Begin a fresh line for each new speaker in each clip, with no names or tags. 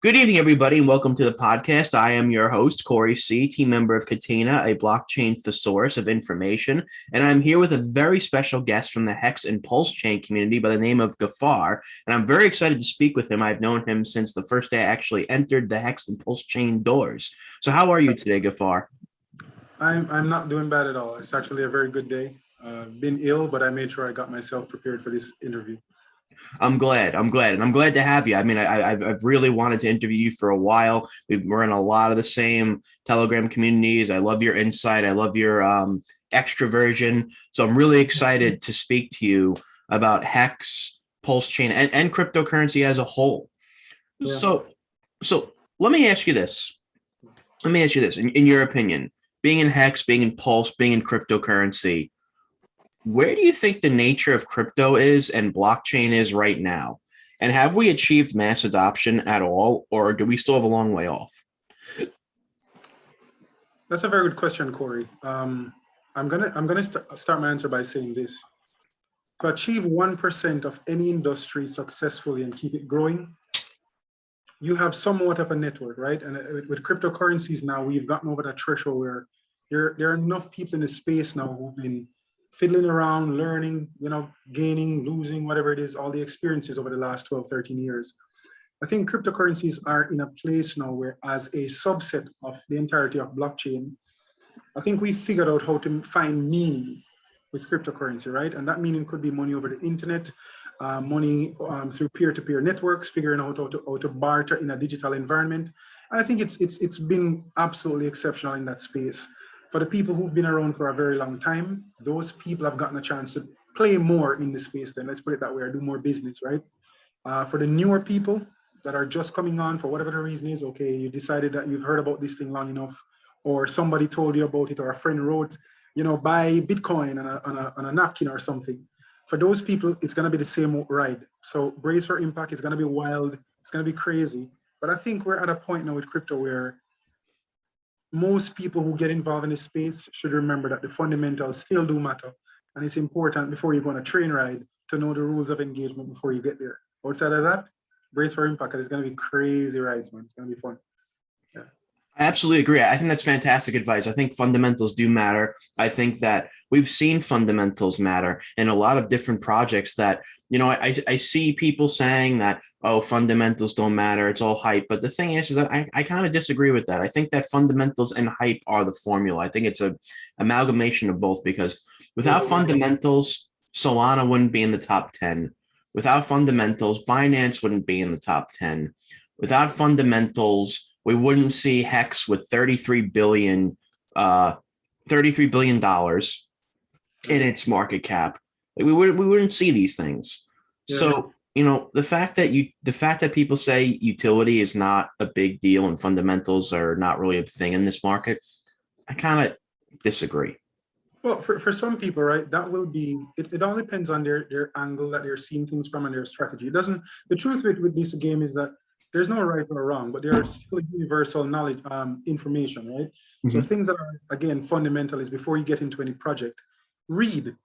Good evening, everybody, and welcome to the podcast. I am your host, Corey C., team member of Katina, a blockchain thesaurus of information, and I'm here with a very special guest from the Hex and PulseChain community by the name of Ghaffar, and I'm very excited to speak with him. I've known him since the first day I actually entered the Hex and PulseChain doors. So how are you today, Ghaffar?
I'm not doing bad at all. It's actually a very good day. Been ill, but I made sure I got myself prepared for this interview.
I'm glad, and I'm glad to have you. I mean, I've really wanted to interview you for a while. We're in a lot of the same Telegram communities. I love your insight. I love your extroversion. So I'm really excited to speak to you about Hex, PulseChain, and cryptocurrency as a whole.
Yeah.
So let me ask you this. In your opinion, being in Hex, being in Pulse, being in cryptocurrency, where do you think the nature of crypto is and blockchain is right now? And have we achieved mass adoption at all, or do we still have a long way off?
That's a very good question, Corey. I'm gonna start my answer by saying this: to achieve 1% of any industry successfully and keep it growing, you have somewhat of a network, right? And with cryptocurrencies now, we've gotten over that threshold where there are enough people in the space now who've been fiddling around, learning, gaining, losing, whatever it is, all the experiences over the last 12, 13 years. I think cryptocurrencies are in a place now where, as a subset of the entirety of blockchain, I think we figured out how to find meaning with cryptocurrency, right? And that meaning could be money over the internet, money through peer-to-peer networks, figuring out how to barter in a digital environment. And I think it's been absolutely exceptional in that space. For the people who've been around for a very long time, those people have gotten a chance to play more in the space then, let's put it that way, or do more business, right? For the newer people that are just coming on for whatever the reason is, okay, you decided that you've heard about this thing long enough, or somebody told you about it, or a friend wrote, buy Bitcoin on a napkin or something. For those people, it's gonna be the same ride. So brace for impact, it's gonna be wild, it's gonna be crazy. But I think we're at a point now with crypto where most people who get involved in this space should remember that the fundamentals still do matter. And it's important before you go on a train ride to know the rules of engagement before you get there. Outside of that, brace for impact. It's going to be crazy rides, man. It's going to be fun. Yeah.
I absolutely agree. I think that's fantastic advice. I think fundamentals do matter. I think that we've seen fundamentals matter in a lot of different projects that, I see people saying that, oh, fundamentals don't matter. It's all hype. But the thing is that I kind of disagree with that. I think that fundamentals and hype are the formula. I think it's a amalgamation of both because without fundamentals, Solana wouldn't be in the top 10. Without fundamentals, Binance wouldn't be in the top 10. Without fundamentals, we wouldn't see Hex with $33 billion in its market cap. We wouldn't see these things. Yeah. So, the fact that people say utility is not a big deal and fundamentals are not really a thing in this market, I kind of disagree.
Well, for some people, right, that will be, it all depends on their angle that they're seeing things from and their strategy. The truth with this game is that there's no right or wrong, but there are still universal knowledge, information, right? Mm-hmm. So things that are, again, fundamental is before you get into any project, read.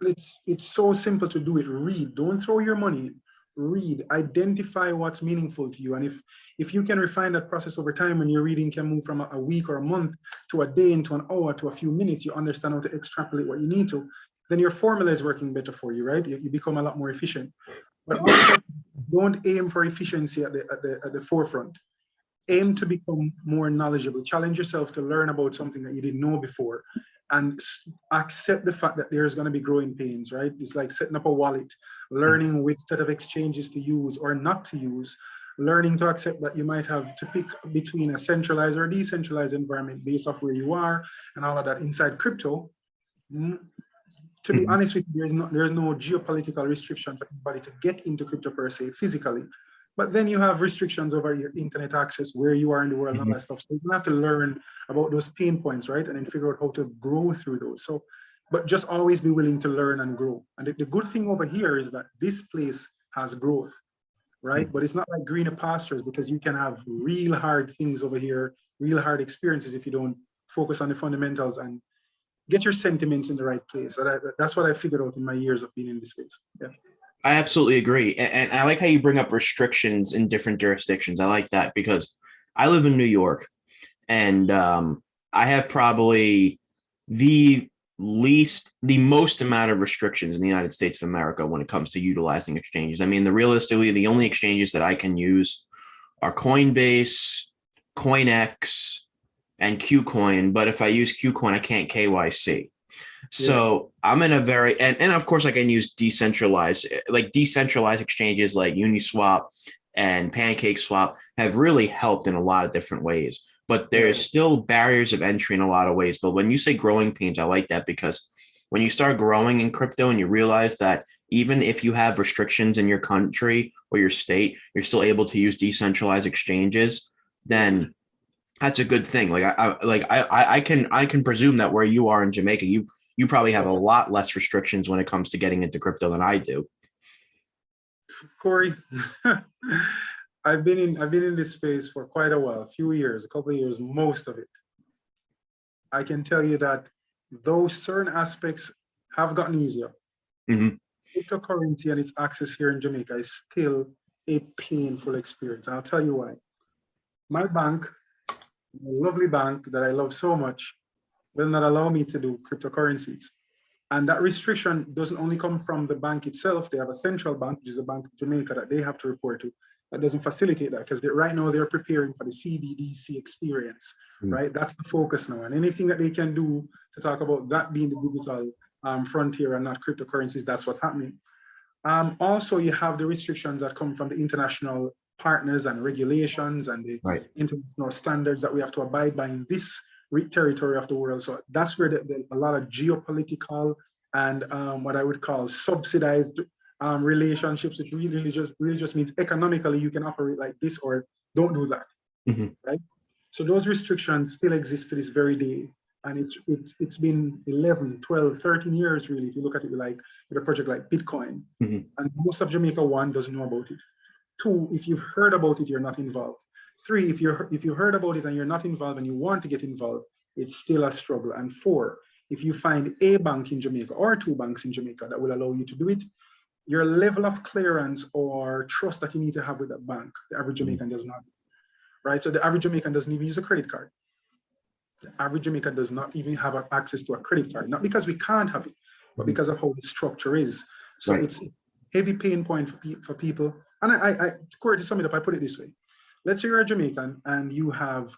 It's so simple to do it. Read. Don't throw your money in. Read. Identify what's meaningful to you. And if you can refine that process over time and your reading can move from a week or a month to a day into an hour to a few minutes, you understand how to extrapolate what you need to, then your formula is working better for you, right? You become a lot more efficient. But also, don't aim for efficiency at the forefront. Aim to become more knowledgeable. Challenge yourself to learn about something that you didn't know before. And accept the fact that there's going to be growing pains, right? It's like setting up a wallet, learning which set of exchanges to use or not to use, learning to accept that you might have to pick between a centralized or decentralized environment based off where you are and all of that inside crypto. To be honest with you, there's no geopolitical restriction for anybody to get into crypto per se physically. But then you have restrictions over your internet access, where you are in the world, and all that stuff. So you have to learn about those pain points, right? And then figure out how to grow through those. So, but just always be willing to learn and grow. And the good thing over here is that this place has growth, right? But it's not like greener pastures, because you can have real hard things over here, real hard experiences if you don't focus on the fundamentals and get your sentiments in the right place. So that's what I figured out in my years of being in this space. Yeah.
I absolutely agree. And I like how you bring up restrictions in different jurisdictions. I like that because I live in New York and I have probably the the most amount of restrictions in the United States of America when it comes to utilizing exchanges. I mean, realistically, the only exchanges that I can use are Coinbase, CoinX, and KuCoin. But if I use KuCoin, I can't KYC.
Yeah.
So I'm in a very and of course I can use decentralized exchanges like Uniswap and PancakeSwap have really helped in a lot of different ways. But
Yeah.
there's still barriers of entry in a lot of ways. But when you say growing pains, I like that because when you start growing in crypto and you realize that even if you have restrictions in your country or your state, you're still able to use decentralized exchanges, then that's a good thing. I can presume that where you are in Jamaica, you probably have a lot less restrictions when it comes to getting into crypto than I do.
Corey, I've been in this space for quite a while, a few years, a couple of years, most of it. I can tell you that those certain aspects have gotten easier.
Mhm.
Cryptocurrency and its access here in Jamaica is still a painful experience. And I'll tell you why. My bank, a lovely bank that I love so much, will not allow me to do cryptocurrencies. And that restriction doesn't only come from the bank itself. They have a central bank, which is the Bank of Jamaica, that they have to report to. That doesn't facilitate that because right now they're preparing for the CBDC experience, right? That's the focus now. And anything that they can do to talk about that being the digital frontier and not cryptocurrencies, that's what's happening. Also, you have the restrictions that come from the international partners and regulations and the
Right.
international standards that we have to abide by in this territory of the world. So that's where a lot of geopolitical and what I would call subsidized relationships, which really just means economically you can operate like this or don't do that, right? So those restrictions still exist to this very day. And it's been 11, 12, 13 years, really, if you look at it like with a project like Bitcoin. And most of Jamaica, one, doesn't know about it. Two, if you've heard about it, you're not involved. Three, if you heard about it and you're not involved and you want to get involved, it's still a struggle. And four, if you find a bank in Jamaica or two banks in Jamaica that will allow you to do it, your level of clearance or trust that you need to have with that bank, the average Jamaican does not, right? So the average Jamaican doesn't even use a credit card. The average Jamaican does not even have access to a credit card, not because we can't have it, but because of how the structure is. So it's a heavy pain point for people. And Corey, to sum it up, I put it this way. Let's say you're a Jamaican and you have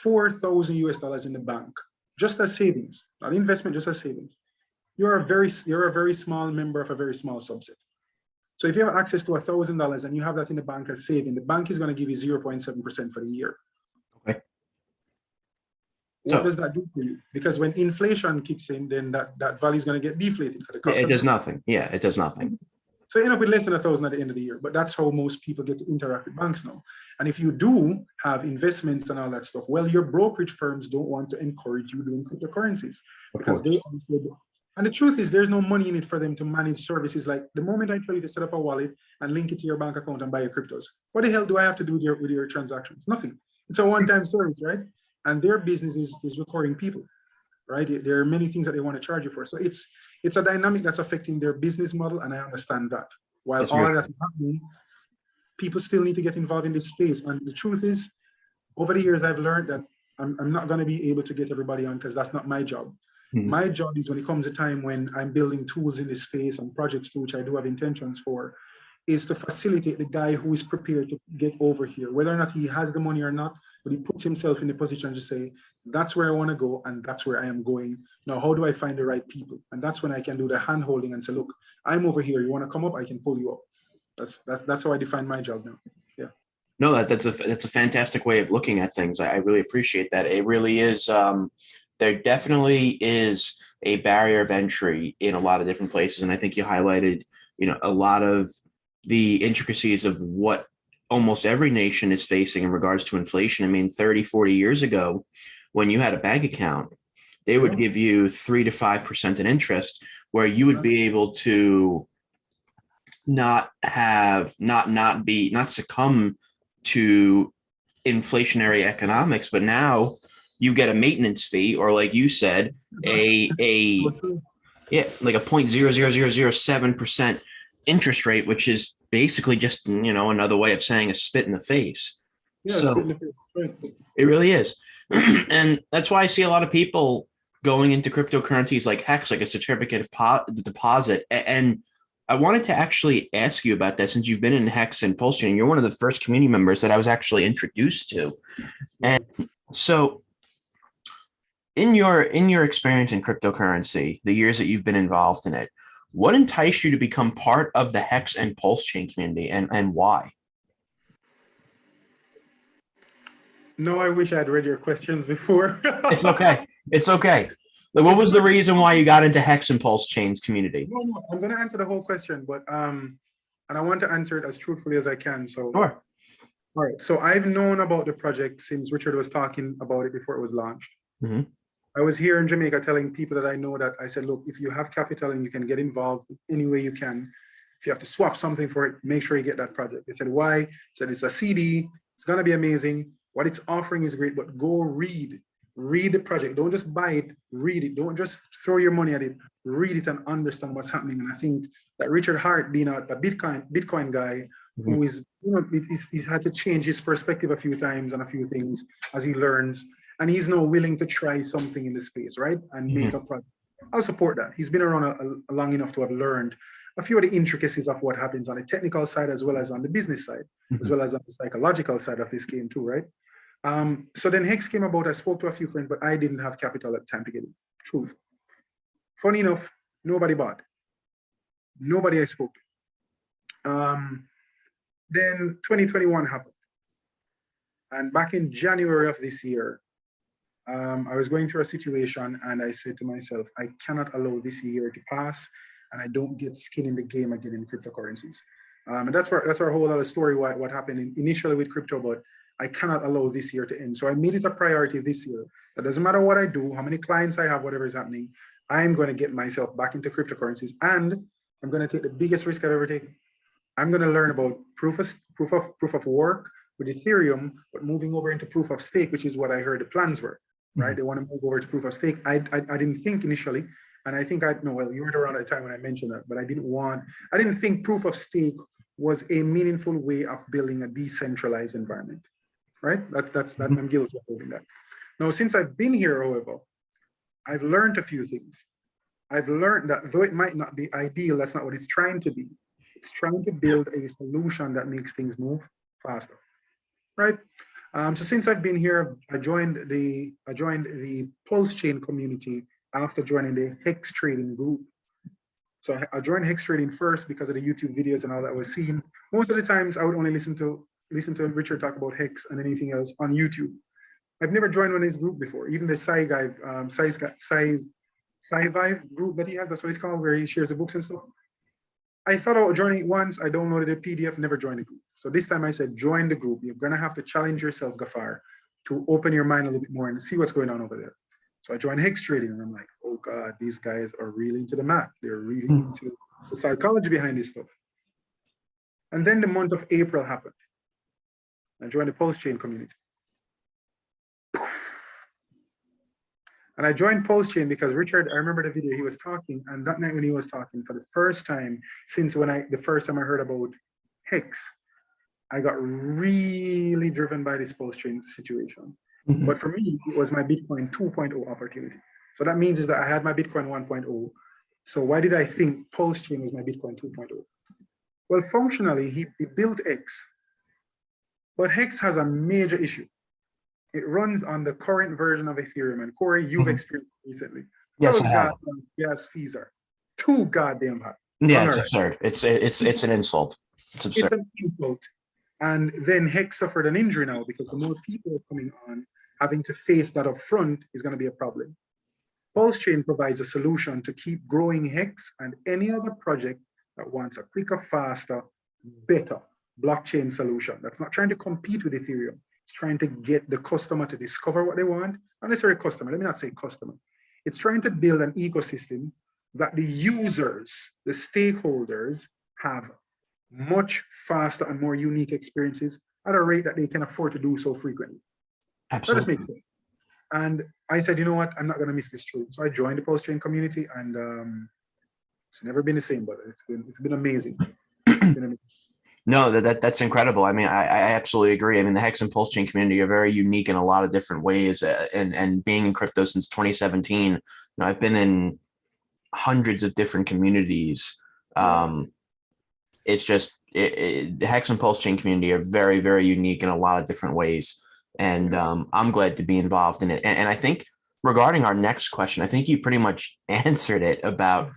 4,000 US dollars in the bank, just as savings, not investment, just as savings. You're a very small member of a very small subset. So if you have access to $1,000 and you have that in the bank as saving, the bank is going to give you 0.7% for the year.
Okay.
What does that do for you? Because when inflation kicks in, then that value is going to get deflated for the customer.
It does nothing. Yeah, it does nothing.
So you end up with less than 1,000 at the end of the year. But that's how most people get to interact with banks now. And if you do have investments and all that stuff, well, your brokerage firms don't want to encourage you doing cryptocurrencies because they also do. And the truth is, there's no money in it for them to manage services. Like the moment I tell you to set up a wallet and link it to your bank account and buy your cryptos, what the hell do I have to do with your transactions? Nothing. It's a one-time service, right? And their business is recording people, right? There are many things that they want to charge you for. So it's a dynamic that's affecting their business model, and I understand that. While all that is happening, people still need to get involved in this space. And the truth is, over the years, I've learned that I'm not going to be able to get everybody on because that's not my job. My job is when it comes a time when I'm building tools in this space and projects too, which I do have intentions for, is to facilitate the guy who is prepared to get over here, whether or not he has the money or not, but he puts himself in the position to say, that's where I want to go and that's where I am going. Now, how do I find the right people? And that's when I can do the hand holding and say, look, I'm over here. You want to come up? I can pull you up. That's how I define my job now. Yeah.
No, that's a fantastic way of looking at things. I really appreciate that. It really is. There definitely is a barrier of entry in a lot of different places. And I think you highlighted, a lot of the intricacies of what almost every nation is facing in regards to inflation. I mean, 30, 40 years ago, when you had a bank account, they would give you 3 to 5% in interest, where you would be able to not succumb to inflationary economics. But now you get a maintenance fee, or like you said, like a 0.00007% interest rate, which is basically just, another way of saying a spit in the face.
Yeah,
So it really is. And that's why I see a lot of people going into cryptocurrencies like Hex, like a certificate of deposit. And I wanted to actually ask you about that, since you've been in Hex and PulseChain. You're one of the first community members that I was actually introduced to. And so in your experience in cryptocurrency, the years that you've been involved in it, what enticed you to become part of the Hex and PulseChain community, and why?
No, I wish I'd read your questions before.
It's okay. It's okay. What was the reason why you got into Hex and PulseChain's community?
No, I'm going to answer the whole question, but and I want to answer it as truthfully as I can. So,
Sure.
all right. So I've known about the project since Richard was talking about it before it was launched.
Mm-hmm.
I was here in Jamaica telling people that I know that I said, look, if you have capital and you can get involved any way you can, if you have to swap something for it, make sure you get that project. They said, why? I said, it's a CD. It's going to be amazing. What it's offering is great, but go read the project. Don't just buy it, read it. Don't just throw your money at it. Read it and understand what's happening. And I think that Richard Hart, being a Bitcoin guy,
Mm-hmm.
who is, he's had to change his perspective a few times on a few things as he learns. And he's now willing to try something in the space, right? And make a project. I'll support that. He's been around long enough to have learned a few of the intricacies of what happens on the technical side, as well as on the business side, as well as on the psychological side of this game too, right? So then Hex came about. I spoke to a few friends, but I didn't have capital at the time to get it. Truth. Funny enough, nobody bought. Nobody I spoke to. Then 2021 happened. And back in January of this year, I was going through a situation, and I said to myself, I cannot allow this year to pass and I don't get skin in the game again in cryptocurrencies. And that's our whole other story, what happened initially with crypto, but I cannot allow this year to end. So I made it a priority this year. It doesn't matter what I do, how many clients I have, whatever is happening, I'm going to get myself back into cryptocurrencies, and I'm going to take the biggest risk I've ever taken. I'm going to learn about proof of work with Ethereum, but moving over into proof of stake, which is what I heard the plans were. Right? They want to move over to proof of stake. I didn't think initially, and I think you weren't around at the time when I mentioned that, but I didn't think proof of stake was a meaningful way of building a decentralized environment, right? I'm guilty of doing that. Now, since I've been here, however, I've learned a few things. I've learned that though it might not be ideal, that's not what it's trying to be. It's trying to build a solution that makes things move faster, right? So since I've been here, I joined the PulseChain community after joining the Hex trading group. So I joined Hex trading first because of the YouTube videos and all that I was seeing. Most of the times I would only listen to Richard talk about Hex and anything else on YouTube. I've never joined one of his group before. Even the Sci Vive group that he has, that's what it's called, where he shares the books and stuff. I thought about joining it once. I downloaded a PDF, never joined the group. So this time I said, join the group. You're going to have to challenge yourself, Ghaffar, to open your mind a little bit more and see what's going on over there. So I joined Hex trading, and I'm like, oh God, these guys are really into the math. They're really into the psychology behind this stuff. And then the month of April happened. I joined the PulseChain community. And I joined PulseChain because Richard, I remember the video he was talking, and that night when he was talking, for the first time since the first time I heard about Hex, I got really driven by this PulseChain situation. But for me, it was my Bitcoin 2.0 opportunity. So that means is that I had my Bitcoin 1.0. So why did I think PulseChain was my Bitcoin 2.0? Well, functionally, he built Hex, but Hex has a major issue. It runs on the current version of Ethereum, and Corey, you've experienced it recently.
Yes,
those goddamn gas fees are too goddamn high.
Yeah, it's absurd. It's an insult. It's absurd.
It's an insult. And then Hex suffered an injury now because the more people are coming on, having to face that up front is going to be a problem. PulseChain provides a solution to keep growing Hex and any other project that wants a quicker, faster, better blockchain solution. That's not trying to compete with Ethereum. It's trying to get the customer to discover what they want. Not necessarily customer, let me not say customer. It's trying to build an ecosystem that the users, the stakeholders, have much faster and more unique experiences at a rate that they can afford to do so frequently.
Absolutely.
That just makes sense. And I said, you know what, I'm not going to miss this trade. So I joined the PulseChain community, and It's never been the same, but it's been amazing. It's been amazing.
No, that's incredible. I mean, I absolutely agree. I mean, the Hex and PulseChain community are very unique in a lot of different ways. And being in crypto since 2017, I've been in hundreds of different communities. It's just the Hex and PulseChain community are very, very unique in a lot of different ways. And I'm glad to be involved in it. And I think regarding our next question, I think you pretty much answered it about,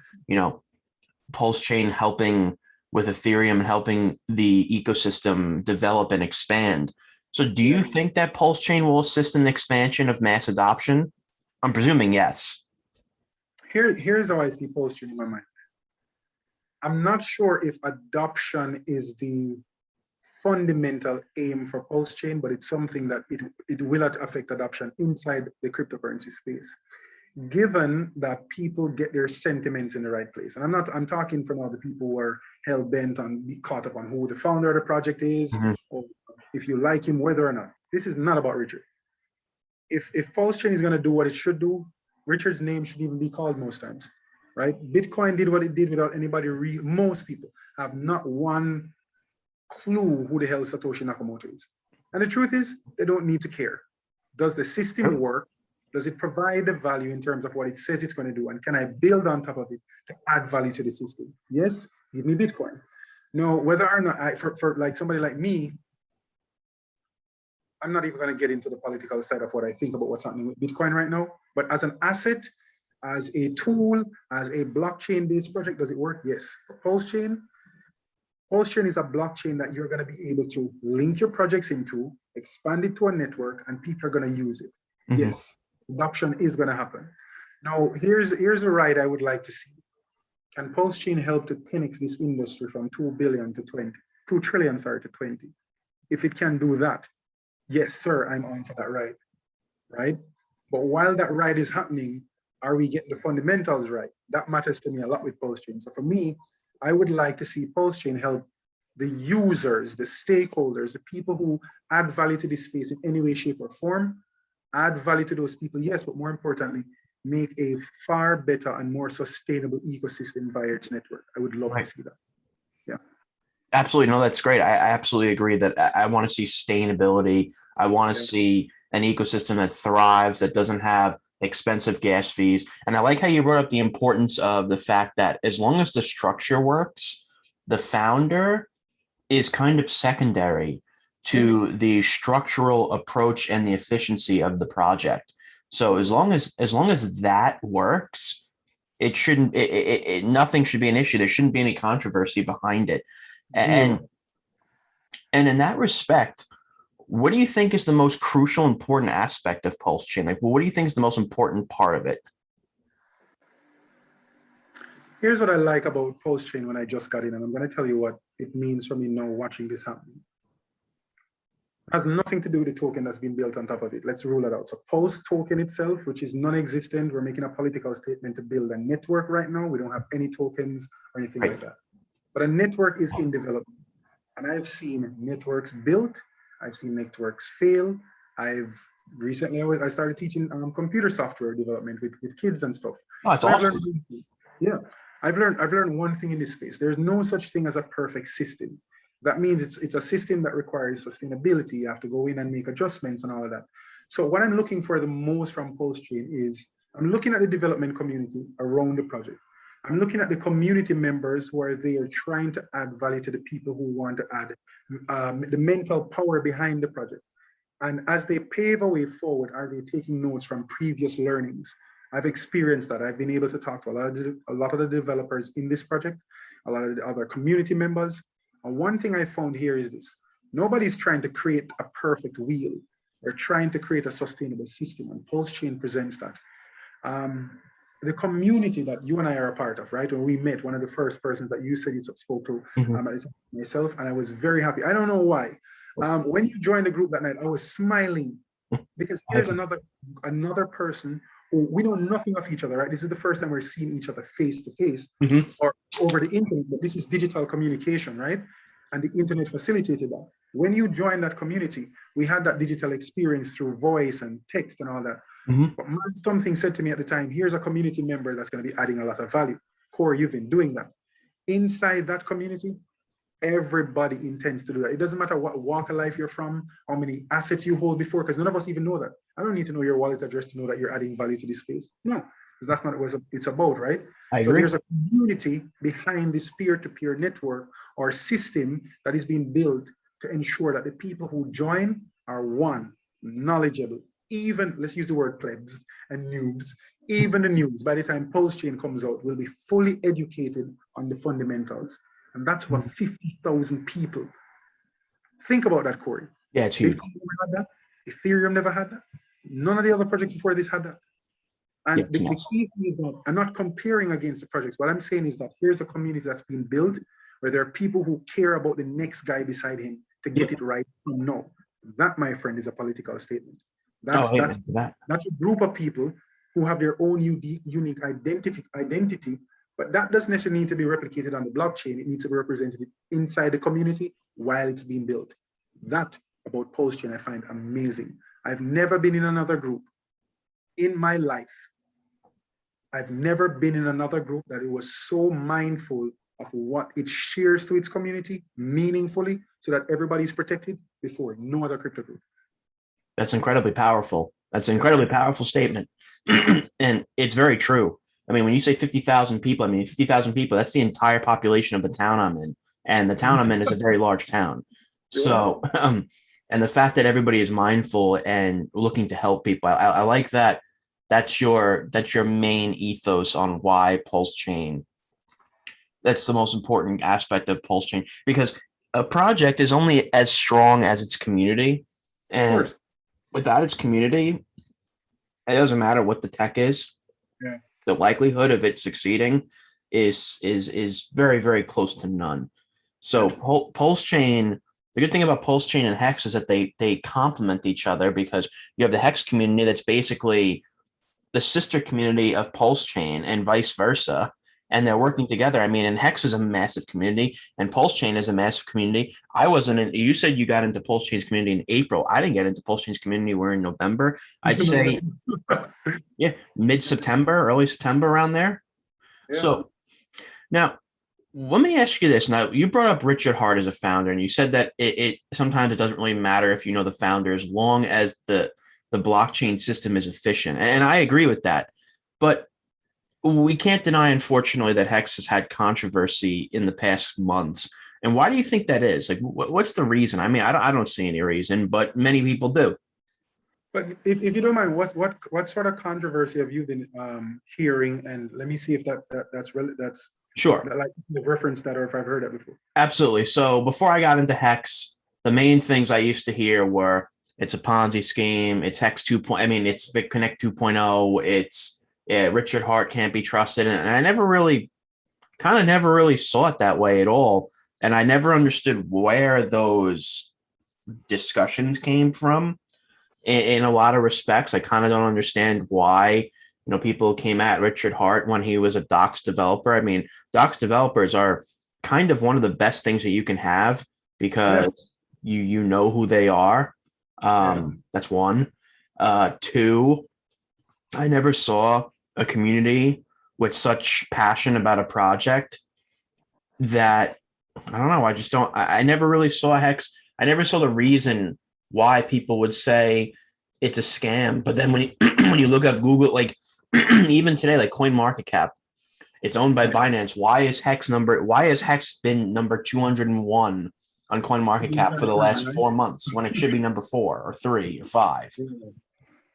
PulseChain helping with Ethereum and helping the ecosystem develop and expand. So do you think that PulseChain will assist in the expansion of mass adoption? I'm presuming yes.
Here's how I see PulseChain in my mind. I'm not sure if adoption is the fundamental aim for PulseChain, but it's something that it will affect adoption inside the cryptocurrency space, given that people get their sentiments in the right place. And I'm talking for now the people who are hell bent on be caught up on who the founder of the project is, or if you like him, whether or not. This is not about Richard. If PulseChain is going to do what it should do, Richard's name should even be called most times, right? Bitcoin did what it did without anybody. Most people have not one clue who the hell Satoshi Nakamoto is. And the truth is, they don't need to care. Does the system work? Does it provide the value in terms of what it says it's going to do? And can I build on top of it to add value to the system? Yes, give me Bitcoin. No, whether or not, for like somebody like me, I'm not even going to get into the political side of what I think about what's happening with Bitcoin right now. But as an asset, as a tool, as a blockchain-based project, does it work? Yes. For PulseChain is a blockchain that you're going to be able to link your projects into, expand it to a network, and people are going to use it. Yes, adoption is going to happen. Now, here's a ride I would like to see. Can PulseChain help to 10x this industry from 2 trillion to 20? If it can do that, yes, sir, I'm on for that ride, right? But while that ride is happening, are we getting the fundamentals right? That matters to me a lot with PulseChain. So for me, I would like to see PulseChain help the users, the stakeholders, the people who add value to this space in any way, shape, or form, add value to those people, yes, but more importantly, make a far better and more sustainable ecosystem via its network. I would love to see that. Yeah.
Absolutely. No, that's great. I absolutely agree that I want to see sustainability. I want to see an ecosystem that thrives, that doesn't have expensive gas fees. And I like how you brought up the importance of the fact that as long as the structure works, the founder is kind of secondary to the structural approach and the efficiency of the project. So as long as that works, it shouldn't, nothing should be an issue. There shouldn't be any controversy behind it. And in that respect, what do you think is the most crucial, important aspect of PulseChain? Like, what do you think is the most important part of it?
Here's what I like about PulseChain when I just got in, and I'm going to tell you what it means for me now watching this happening. It has nothing to do with the token that's been built on top of it. Let's rule it out. So Pulse token itself, which is non-existent, we're making a political statement to build a network right now. We don't have any tokens or anything like that. But a network is in development. And I've seen networks built. I've seen networks fail. Recently I started teaching computer software development with kids and stuff.
Oh, that's awesome.
I've learned one thing in this space. There's no such thing as a perfect system. That means it's a system that requires sustainability. You have to go in and make adjustments and all of that. So what I'm looking for the most from PulseChain is I'm looking at the development community around the project. I'm looking at the community members who are there trying to add value to the people who want to add the mental power behind the project. And as they pave a way forward, are they taking notes from previous learnings? I've experienced that. I've been able to talk to a lot of the developers in this project, a lot of the other community members. And one thing I found here is this: nobody's trying to create a perfect wheel. We're trying to create a sustainable system, and PulseChain presents that. The community that you and I are a part of, right? When we met, one of the first persons that you said you spoke to, myself, and I was very happy. I don't know why. When you joined the group that night, I was smiling because here's another person who we know nothing of each other, right? This is the first time we're seeing each other face to face or over the internet, but this is digital communication, right? And the internet facilitated that. When you joined that community, we had that digital experience through voice and text and all that. But something said to me at the time, here's a community member that's going to be adding a lot of value. Corey, you've been doing that. Inside that community, everybody intends to do that. It doesn't matter what walk of life you're from, how many assets you hold before, because none of us even know that. I don't need to know your wallet address to know that you're adding value to this space. No, because that's not what it's about, right?
I
So
agree.
there's a community behind this peer-to-peer network or system that is being built to ensure that the people who join are one, knowledgeable, even, let's use the word plebs and noobs, even the noobs, by the time PulseChain comes out, will be fully educated on the fundamentals. And that's what 50,000 people. Think about that, Corey.
Yeah, it's huge.
Bitcoin never had that. Ethereum never had that. None of the other projects before this had that. And
Yeah,
the key thing is that I'm not comparing against the projects. What I'm saying is that here's a community that's been built where there are people who care about the next guy beside him to get it right from now. That, my friend, is a political statement. That's a group of people who have their own unique identity, but that doesn't necessarily need to be replicated on the blockchain. It needs to be represented inside the community while it's being built. That about PulseChain I find amazing. I've never been in another group in my life. I've never been in another group that it was so mindful of what it shares to its community meaningfully so that everybody's protected before. No other crypto group.
That's incredibly powerful. That's an incredibly powerful statement. And it's very true. I mean, when you say 50,000 people, I mean, 50,000 people, that's the entire population of the town I'm in. And the town I'm in is a very large town. So, and the fact that everybody is mindful and looking to help people, I like that. That's your main ethos on why PulseChain. That's the most important aspect of PulseChain, because a project is only as strong as its community. And without its community, it doesn't matter what the tech is.
Yeah.
The likelihood of it succeeding is very, very close to none. So PulseChain, the good thing about PulseChain and Hex is that they complement each other, because you have the Hex community that's basically the sister community of PulseChain and vice versa. And they're working together. I mean, and Hex is a massive community and PulseChain is a massive community. You said you got into PulseChain's community in April. I didn't get into PulseChain's community. We're in November. I'd say, mid-September, early September, around there. Yeah. So now let me ask you this. Now, you brought up Richard Hart as a founder, and you said that it sometimes it doesn't really matter if you know the founder, as long as the blockchain system is efficient. And I agree with that. But we can't deny, unfortunately, that Hex has had controversy in the past months. And why do you think that is? Like, what's the reason? I mean, I don't see any reason, but many people do.
But if you don't mind, what sort of controversy have you been hearing? And let me see if that's
sure.
Like reference that, or if I've heard that before.
Absolutely. So before I got into Hex, the main things I used to hear were it's a Ponzi scheme, it's Hex 2.0. I mean, it's BitConnect 2.0. It's Richard Hart can't be trusted. And I never really saw it that way at all. And I never understood where those discussions came from in a lot of respects. I kind of don't understand why, people came at Richard Hart when he was a Docs developer. I mean, Docs developers are kind of one of the best things that you can have, because you know who they are. That's one. Two, I never saw a community with such passion about a project that, I don't know, I never really saw Hex. I never saw the reason why people would say it's a scam. But then when you look at Google, like even today, like CoinMarketCap, it's owned by Binance. Why has Hex been number 201 on CoinMarketCap for the last 4 months when it should be number 4 or 3 or 5?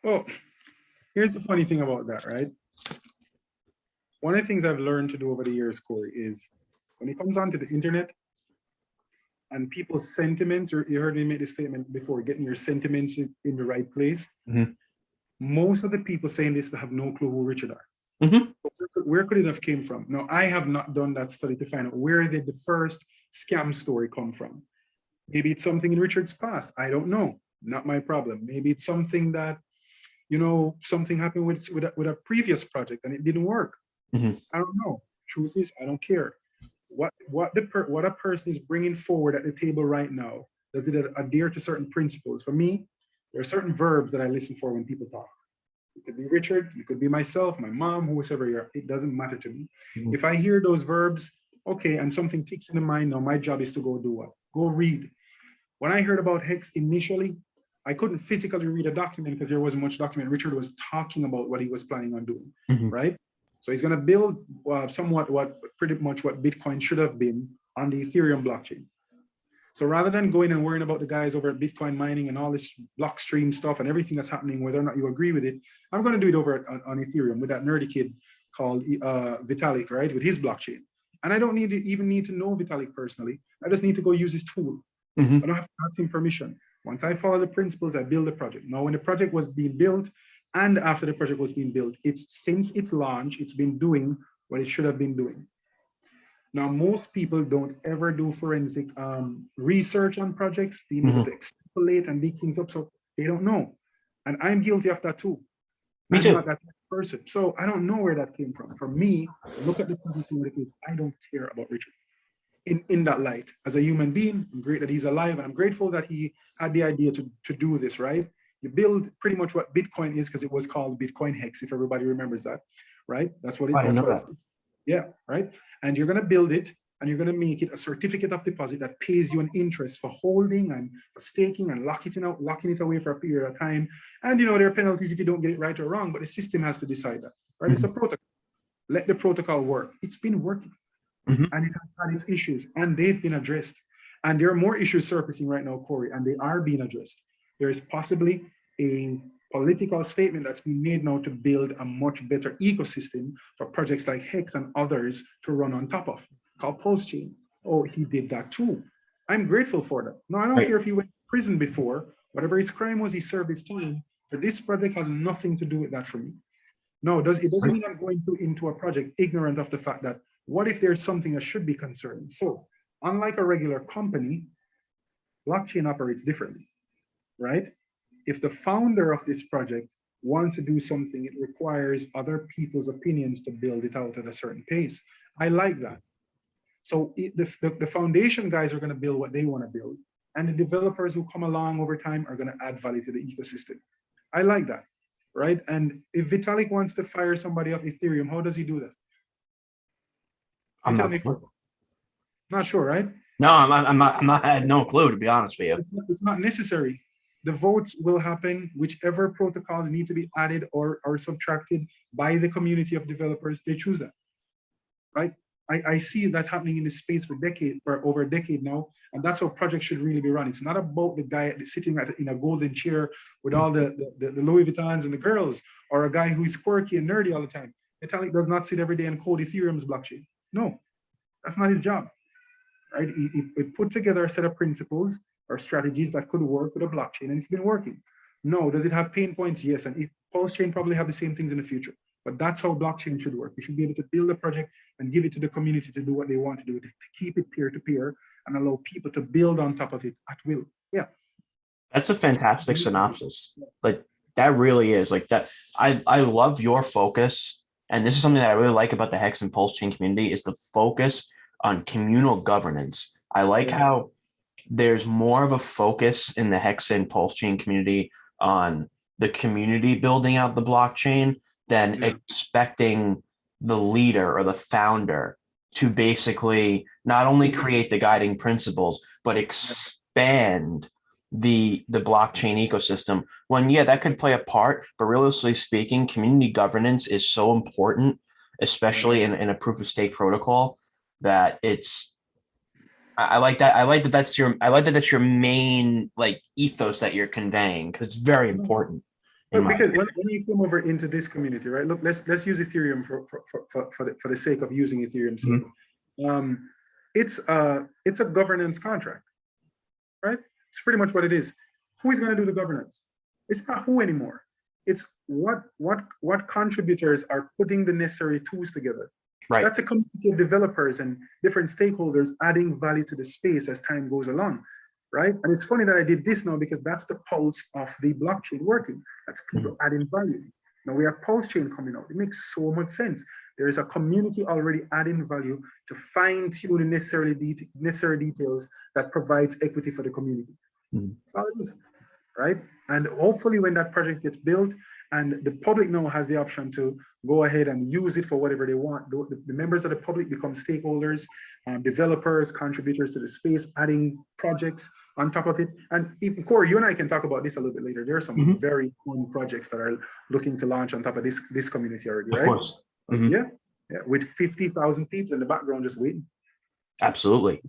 Well, here's the funny thing about that, right? One of the things I've learned to do over the years, Corey, is when it comes onto the internet and people's sentiments, or you heard me make this statement before, getting your sentiments in the right place. Mm-hmm. Most of the people saying this have no clue who Richard are. Mm-hmm. Where could it have came from? Now, I have not done that study to find out where did the first scam story come from. Maybe it's something in Richard's past. I don't know. Not my problem. Maybe it's something that, something happened with a previous project and it didn't work. Mm-hmm. I don't know. Truth is, I don't care. What a person is bringing forward at the table right now, does it adhere to certain principles? For me, there are certain verbs that I listen for when people talk. it could be Richard, it could be myself, my mom, whoever you are, it doesn't matter to me.
Mhm.
If I hear those verbs, okay, and something ticks in the mind, now my job is to go do what? Go read. When I heard about Hex initially, I couldn't physically read a document because there wasn't much document. Richard was talking about what he was planning on doing,
Mhm.
right? So he's going to build somewhat pretty much what Bitcoin should have been on the Ethereum blockchain. So rather than going and worrying about the guys over at Bitcoin mining and all this blockstream stuff and everything that's happening, whether or not you agree with it, I'm going to do it over on Ethereum with that nerdy kid called Vitalik, right? With his blockchain. And I don't even need to know Vitalik personally. I just need to go use his tool.
Mhm.
I don't have to ask him permission. Once I follow the principles, I build the project. Now, when the project was being built and after the project was being built, since its launch, it's been doing what it should have been doing. Now, most people don't ever do forensic research on projects, being able to extrapolate and make things up, so they don't know. And I'm guilty of that too.
Me
I'm
too.
not that person. So I don't know where that came from. For me, look at the project, I don't care about Richard. In that light, as a human being, I'm great that he's alive, and I'm grateful that he had the idea to do this, right? You build pretty much what Bitcoin is, because it was called Bitcoin Hex, if everybody remembers that, right? That's what it is. Yeah, right? And you're going to build it, and you're going to make it a certificate of deposit that pays you an interest for holding and for staking and locking it away for a period of time. And, there are penalties if you don't get it right or wrong, but the system has to decide that, right? It's a protocol. Let the protocol work. It's been working. And it has had its issues, and they've been addressed. And there are more issues surfacing right now, Corey, and they are being addressed. There is possibly a political statement that's being made now to build a much better ecosystem for projects like Hex and others to run on top of, called PulseChain. Oh, he did that too. I'm grateful for that. No, I don't care if he went to prison before. Whatever his crime was, he served his time. So this project has nothing to do with that for me. No, it doesn't mean I'm going into a project ignorant of the fact that what if there's something that should be concerning? So unlike a regular company, blockchain operates differently, right? If the founder of this project wants to do something, it requires other people's opinions to build it out at a certain pace. I like that. So the foundation guys are going to build what they want to build, and the developers who come along over time are going to add value to the ecosystem. I like that, right? And if Vitalik wants to fire somebody off Ethereum, how does he do that?
I'm
not sure, right?
No, I had no clue, to be honest with you.
It's not necessary. The votes will happen, whichever protocols need to be added or subtracted by the community of developers, they choose that, right? I see that happening in this space for over a decade now, and that's how projects should really be run. It's not about the guy sitting in a golden chair with all the Louis Vuittons and the girls, or a guy who is quirky and nerdy all the time. Vitalik does not sit every day and code Ethereum's blockchain. No, that's not his job, right? It put together a set of principles or strategies that could work with a blockchain, and it's been working. No, does it have pain points? Yes, and PulseChain probably have the same things in the future. But that's how blockchain should work. You should be able to build a project and give it to the community to do what they want to do, to keep it peer-to-peer and allow people to build on top of it at will. Yeah.
That's a fantastic synopsis. Like, that really is. Like, that. I love your focus. And this is something that I really like about the Hex and PulseChain community, is the focus on communal governance. I like how there's more of a focus in the Hex and PulseChain community on the community building out the blockchain than expecting the leader or the founder to basically not only create the guiding principles, but expand the blockchain ecosystem. When, that could play a part, but realistically speaking, community governance is so important, especially in a proof of stake protocol, that I like that. I like that that's your main ethos that you're conveying, because it's very important.
Because when you come over into this community, right? Look, let's use Ethereum for the sake of using Ethereum. It's a governance contract, right? It's pretty much what it is. Who is going to do the governance? It's not who anymore. It's what contributors are putting the necessary tools together. Right. That's a community of developers and different stakeholders adding value to the space as time goes along. Right? And it's funny that I did this now, because that's the pulse of the blockchain working. That's people adding value. Now we have PulseChain coming out. It makes so much sense. There is a community already adding value to fine-tune the necessary details that provides equity for the community. That's all it is, right? And hopefully when that project gets built and the public now has the option to go ahead and use it for whatever they want, the members of the public become stakeholders, developers, contributors to the space, adding projects on top of it. And Corey, you and I can talk about this a little bit later. There are some very cool projects that are looking to launch on top of this community already, right?
Of course.
Yeah, with 50,000 people in the background just waiting.
Absolutely.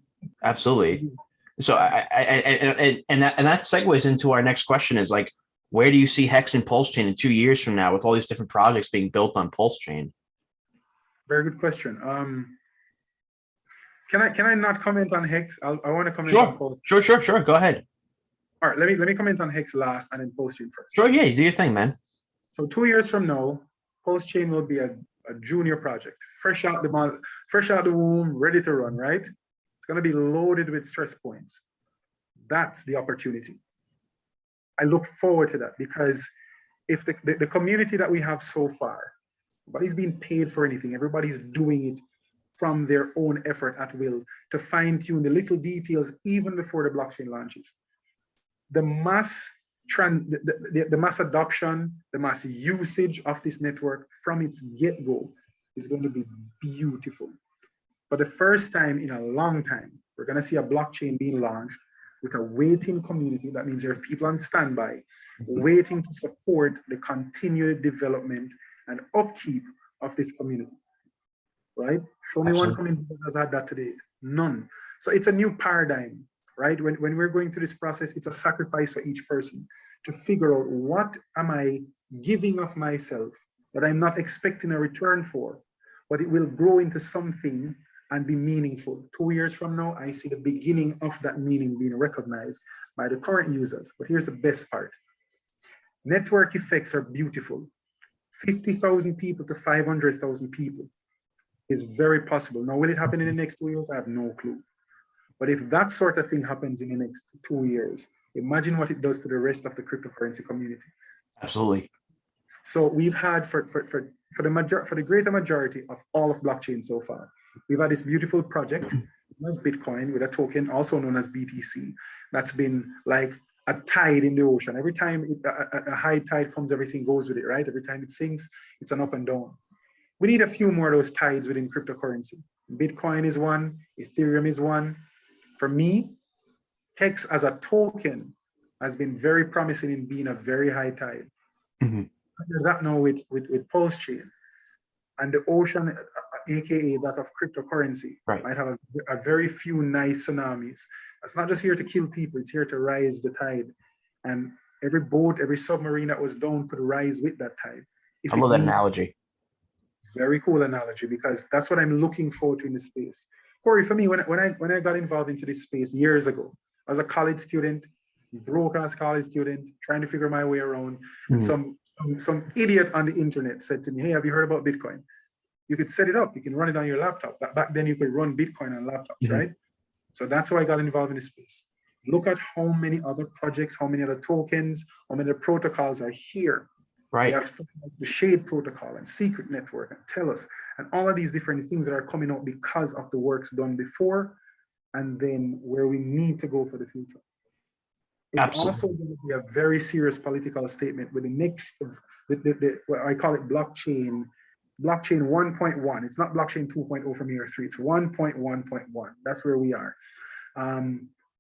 So and that segues into our next question is like, where do you see Hex and PulseChain in 2 years from now with all these different projects being built on PulseChain?
Very good question. Can I not comment on Hex? I want to comment on Pulse.
Sure. Go ahead.
All right, let me comment on Hex last and then PulseChain first.
Sure, yeah, you do your thing, man.
So 2 years from now, PulseChain will be a junior project, fresh out the womb, ready to run, right? It's going to be loaded with stress points. That's the opportunity. I look forward to that because if the community that we have so far, nobody's being paid for anything, everybody's doing it from their own effort at will to fine tune the little details even before the blockchain launches. The mass adoption, the mass usage of this network from its get-go is going to be beautiful. For the first time in a long time, we're going to see a blockchain being launched with a waiting community. That means there are people on standby waiting to support the continued development and upkeep of this community, right? Show me one community that has had that today. None. So it's a new paradigm, right? When we're going through this process, it's a sacrifice for each person to figure out what am I giving of myself that I'm not expecting a return for, but it will grow into something and be meaningful. 2 years from now, I see the beginning of that meaning being recognized by the current users. But here's the best part. Network effects are beautiful. 50,000 people to 500,000 people is very possible. Now, will it happen in the next 2 years? I have no clue. But if that sort of thing happens in the next 2 years, imagine what it does to the rest of the cryptocurrency community.
Absolutely.
So we've had for the greater majority of all of blockchain so far, we've had this beautiful project as Bitcoin with a token also known as BTC that's been like a tide in the ocean. Every time a high tide comes, everything goes with it, right? Every time it sinks, it's an up and down. We need a few more of those tides within cryptocurrency. Bitcoin is one, Ethereum is one. For me, Hex as a token has been very promising in being a very high tide. There's that now with PulseChain and the ocean, aka that of cryptocurrency, might have a very few nice tsunamis. It's not just here to kill people, it's here to rise the tide. And every boat, every submarine that was down could rise with that tide.
I love that analogy.
Very cool analogy, because that's what I'm looking forward to in this space. Corey, for me, when I got involved into this space years ago, I was a college student, broke ass college student, trying to figure my way around. And some idiot on the internet said to me, "Hey, have you heard about Bitcoin? You could set it up, you can run it on your laptop." Back then you could run Bitcoin on laptops, right? So that's how I got involved in this space. Look at how many other projects, how many other tokens, how many other protocols are here.
Right.
We have stuff like the Shade Protocol and Secret Network and Tellus and all of these different things that are coming out because of the works done before and then where we need to go for the future. It's
Absolutely.
also going to be a very serious political statement with the next, what I call it blockchain 1.1. It's not blockchain 2.0 from year 3. It's 1.1.1. That's where we are.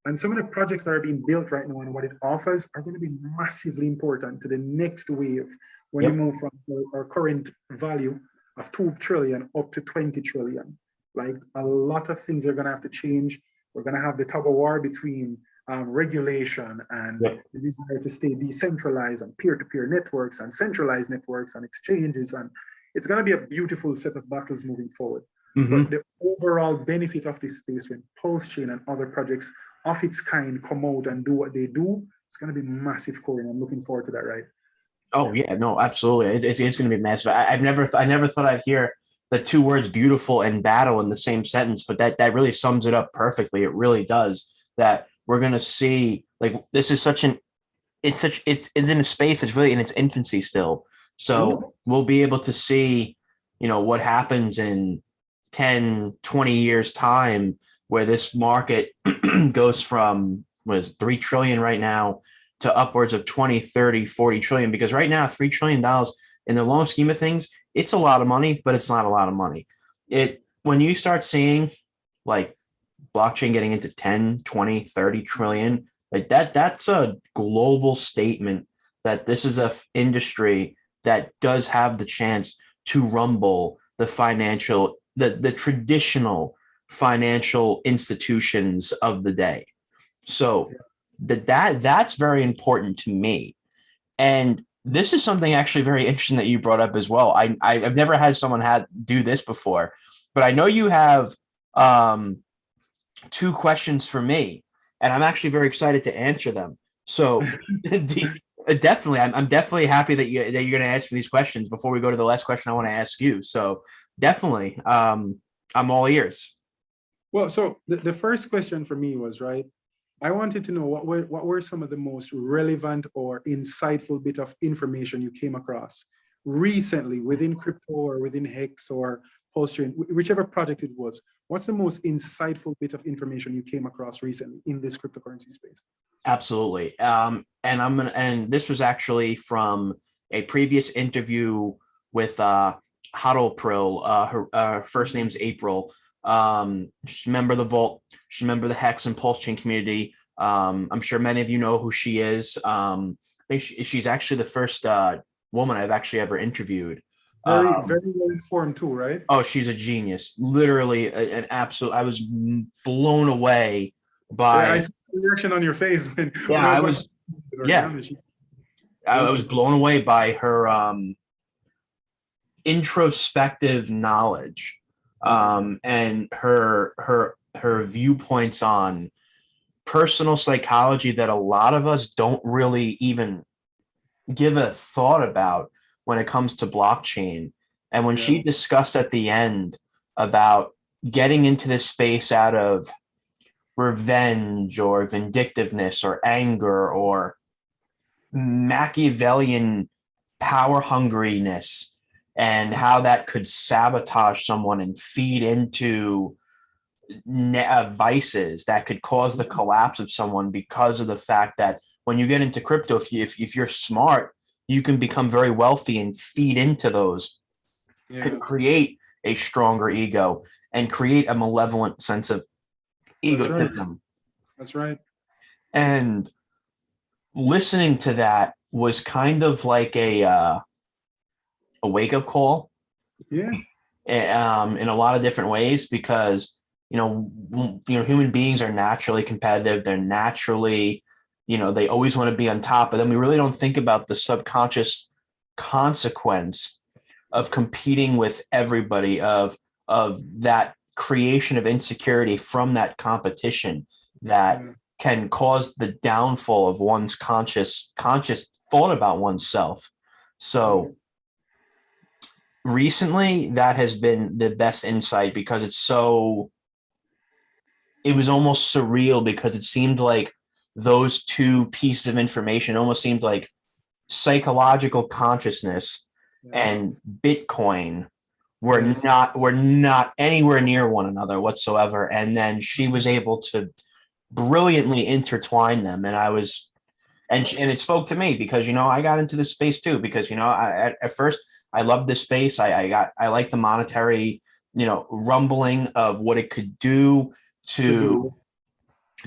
And some of the projects that are being built right now and what it offers are going to be massively important to the next wave when we move from our current value of 2 trillion up to 20 trillion. Like a lot of things are going to have to change. We're going to have the tug of war between regulation and the desire to stay decentralized and peer-to-peer networks and centralized networks and exchanges. And it's going to be a beautiful set of battles moving forward. But the overall benefit of this space when PulseChain and other projects of its kind come out and do what they do, it's going to be massive, Corey. I'm looking forward to that, right?
Oh yeah, no, absolutely. It's going to be massive. I never thought I'd hear the two words "beautiful" and "battle" in the same sentence, but that really sums it up perfectly. It really does. That we're going to see, like, this is it's in a space that's really in its infancy still. So we'll be able to see, what happens in 10, 20 years time, where this market goes from 3 trillion right now to upwards of 20, 30, 40 trillion, because right now $3 trillion in the long scheme of things, it's a lot of money, but it's not a lot of money. When you start seeing like blockchain getting into 10, 20, 30 trillion, like that's a global statement that this is a industry that does have the chance to rumble the traditional financial institutions of the day. So that's very important to me. And this is something actually very interesting that you brought up as well. I've never had someone do this before, but I know you have two questions for me, and I'm actually very excited to answer them. So definitely, I'm definitely happy that you're going to answer these questions before we go to the last question I want to ask you. So definitely, I'm all ears.
Well, so the first question for me was, right, I wanted to know what were some of the most relevant or insightful bit of information you came across recently within crypto or within Hex or PulseChain, whichever project it was. What's the most insightful bit of information you came across recently in this cryptocurrency space?
Absolutely. And this was actually from a previous interview with Huddle Pro. Her first name's April. She's a member of the Vault. She's a member of the Hex and PulseChain community. I'm sure many of you know who she is. I think she's actually the first woman I've actually ever interviewed.
Very well informed too, right?
Oh, she's a genius. Literally an absolute. I was blown away by.
Yeah, I see the reaction on your face when
I was blown away by her introspective knowledge, and her viewpoints on personal psychology that a lot of us don't really even give a thought about when it comes to blockchain. And when she discussed at the end about getting into this space out of revenge or vindictiveness or anger or Machiavellian power hungriness, and how that could sabotage someone and feed into vices that could cause the collapse of someone, because of the fact that when you get into crypto, if you're smart, you can become very wealthy and feed into those and create a stronger ego and create a malevolent sense of egotism.
That's right.
And listening to that was kind of like a wake-up call.
Yeah.
In a lot of different ways, because human beings are naturally competitive. They're naturally, they always want to be on top, but then we really don't think about the subconscious consequence of competing with everybody, of that creation of insecurity from that competition that can cause the downfall of one's conscious thought about oneself. So recently, that has been the best insight, because it was almost surreal, because it seemed like those two pieces of information almost seemed like psychological consciousness and Bitcoin were not anywhere near one another whatsoever. And then she was able to brilliantly intertwine them. And and it spoke to me, because, I got into this space too, because, at first I loved this space. I like the monetary, rumbling of what it could do to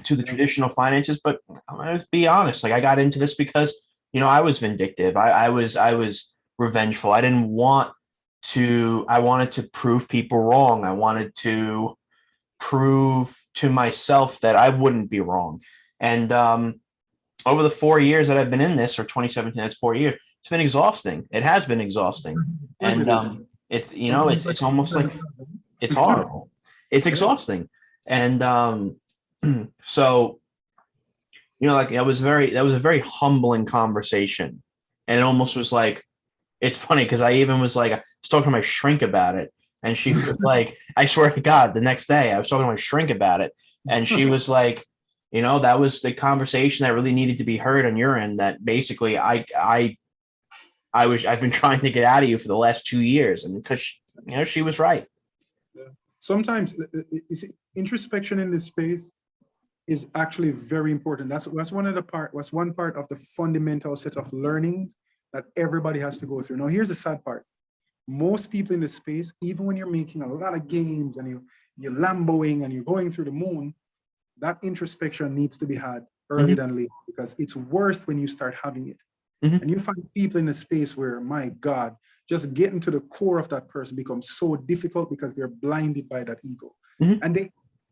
the traditional finances. But I'm gonna be honest, like, I got into this because, I was vindictive. I was revengeful. I wanted to prove people wrong. I wanted to prove to myself that I wouldn't be wrong. And over the 4 years that I've been in this, or 2017, that's 4 years, it's been exhausting. It has been exhausting. And it's it's almost like it's horrible. It's exhausting. And so, that was a very humbling conversation. And it almost was like, it's funny, because I even was like, I was talking to my shrink about it, and she was like, I swear to God, the next day I was talking to my shrink about it, and she was like, that was the conversation that really needed to be heard on your end, that basically I've been trying to get out of you for the last 2 years. And because she was right.
Sometimes introspection in this space, is actually very important. That's one part of the fundamental set of learning that everybody has to go through. Now, here's the sad part. Most people in the space, even when you're making a lot of gains and you're Lamboing and you're going through the moon, that introspection needs to be had earlier than late, because it's worst when you start having it. And you find people in a space where, my God, just getting to the core of that person becomes so difficult because they're blinded by that ego. And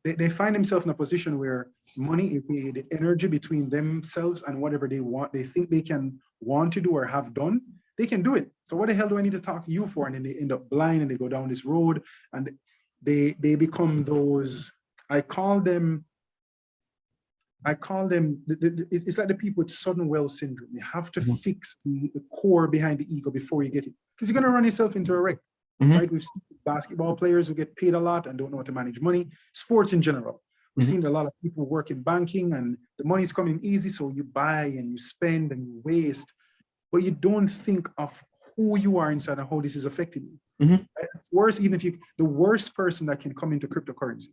they find themselves in a position where money, the energy between themselves and whatever they want, they think they can want to do or have done, they can do it. So what the hell do I need to talk to you for? And then they end up blind and they go down this road and they become those, I call them, it's like the people with sudden wealth syndrome. You have to fix the core behind the ego before you get it, because you're going to run yourself into a wreck. Right? We've seen basketball players who get paid a lot and don't know how to manage money. Sports in general. We've seen a lot of people work in banking and the money's coming easy, so you buy and you spend and you waste, but you don't think of who you are inside and how this is affecting you. Right? It's worse, even if the worst person that can come into cryptocurrency.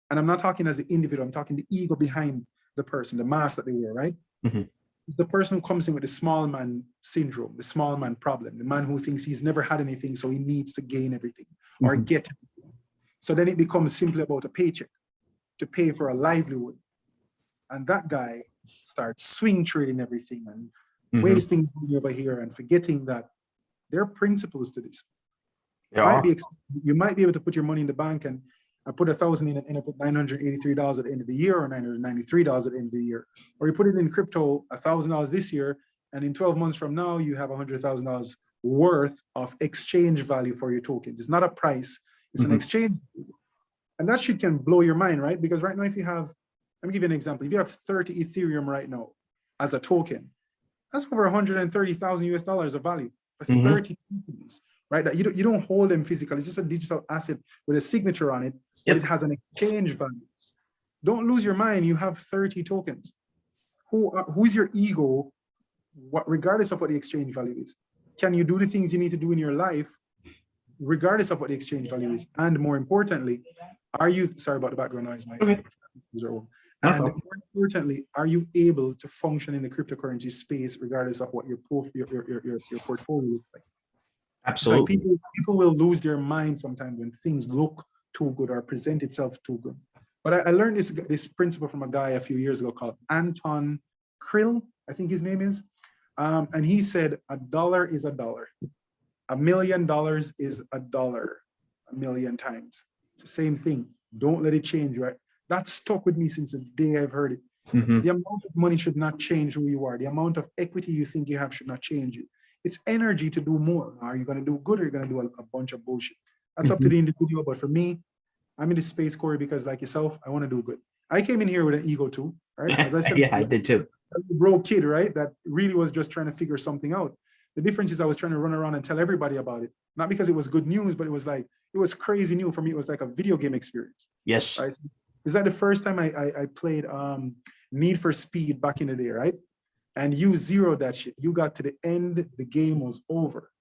And I'm not talking as the individual, I'm talking the ego behind the person, the mask that they wear, right? It's the person who comes in with the small man syndrome, the small man problem, the man who thinks he's never had anything, so he needs to gain everything or get everything. So then it becomes simply about a paycheck to pay for a livelihood. And that guy starts swing trading everything and wasting his money over here and forgetting that there are principles to this. You might be able to put your money in the bank and put 1,000 in and end up with $983 at the end of the year, or $993 at the end of the year. Or you put it in crypto, $1,000 this year, and in 12 months from now, you have $100,000 worth of exchange value for your tokens. It's not a price, it's an exchange. And that shit can blow your mind, right? Because right now, if you have, let me give you an example. If you have 30 Ethereum right now as a token, that's over 130,000 US dollars of value for 30 tokens, right? That you don't hold them physically. It's just a digital asset with a signature on it. But it has an exchange value. Don't lose your mind. You have 30 tokens. Who's your ego, regardless of what the exchange value is? Can you do the things you need to do in your life, regardless of what the exchange value is? And more importantly, are you, sorry about the background noise, Mike. And more importantly, are you able to function in the cryptocurrency space, regardless of what your portfolio looks like?
Absolutely.
Like people will lose their mind sometimes when things look too good or present itself too good. But I learned this principle from a guy a few years ago called Anton Krill, I think his name is. And he said, $1 is $1. $1 million is $1 1,000,000 times. It's the same thing. Don't let it change, right? That stuck with me since the day I've heard it. The amount of money should not change who you are. The amount of equity you think you have should not change you. It's energy to do more. Are you going to do good, or are you going to do a bunch of bullshit? That's up to the individual. But for me, I'm in this space, Corey, because like yourself, I want to do good. I came in here with an ego too, right? As I said,
I did too.
A broke kid, right? That really was just trying to figure something out. The difference is I was trying to run around and tell everybody about it. Not because it was good news, but it was crazy new for me. It was like a video game experience.
Yes.
Right? Is that the first time I played Need for Speed back in the day, right? And you zeroed that shit. You got to the end, the game was over.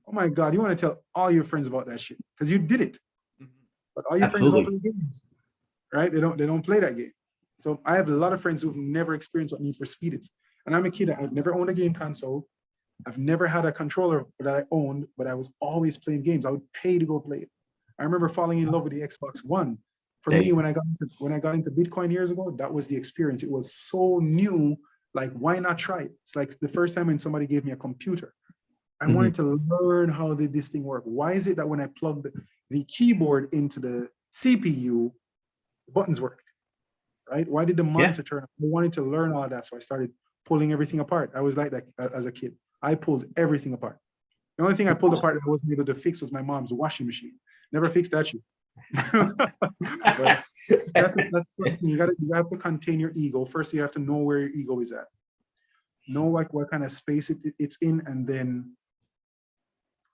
Oh my God, you want to tell all your friends about that shit because you did it. But all your friends don't play games, right? They don't play that game. So I have a lot of friends who've never experienced what Need for Speed is. And I'm a kid, I've never owned a game console. I've never had a controller that I owned, but I was always playing games. I would pay to go play it. I remember falling in love with the Xbox One. For me, when I got into Bitcoin years ago, that was the experience. It was so new, like why not try it? It's like the first time when somebody gave me a computer. I wanted to learn how did this thing work. Why is it that when I plugged the keyboard into the CPU, the buttons worked, right? Why did the monitor turn on? I wanted to learn all that, so I started pulling everything apart. I was like that as a kid. I pulled everything apart. The only thing I pulled apart that I wasn't able to fix was my mom's washing machine. Never fixed that shit. That's the first thing. You have to contain your ego. First, you have to know where your ego is at. Know like what kind of space it's in, and then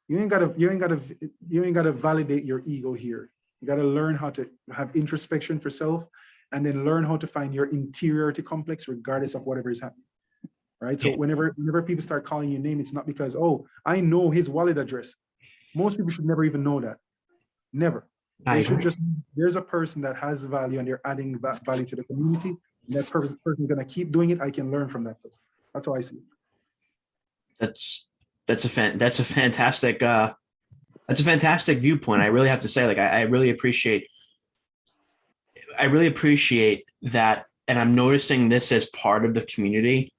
you ain't gotta validate your ego here. You gotta learn how to have introspection for self, and then learn how to find your interiority complex regardless of whatever is happening. Right? So whenever people start calling your name, it's not because, oh, I know his wallet address. Most people should never even know that. Never.
I
They should
agree.
just, there's a person that has value and they're adding that value to the community. And that person is going to keep doing it. I can learn from that person. That's how I see it.
That's that's a fantastic that's a fantastic viewpoint. I really have to say, like, I really appreciate that, and I'm noticing this as part of the community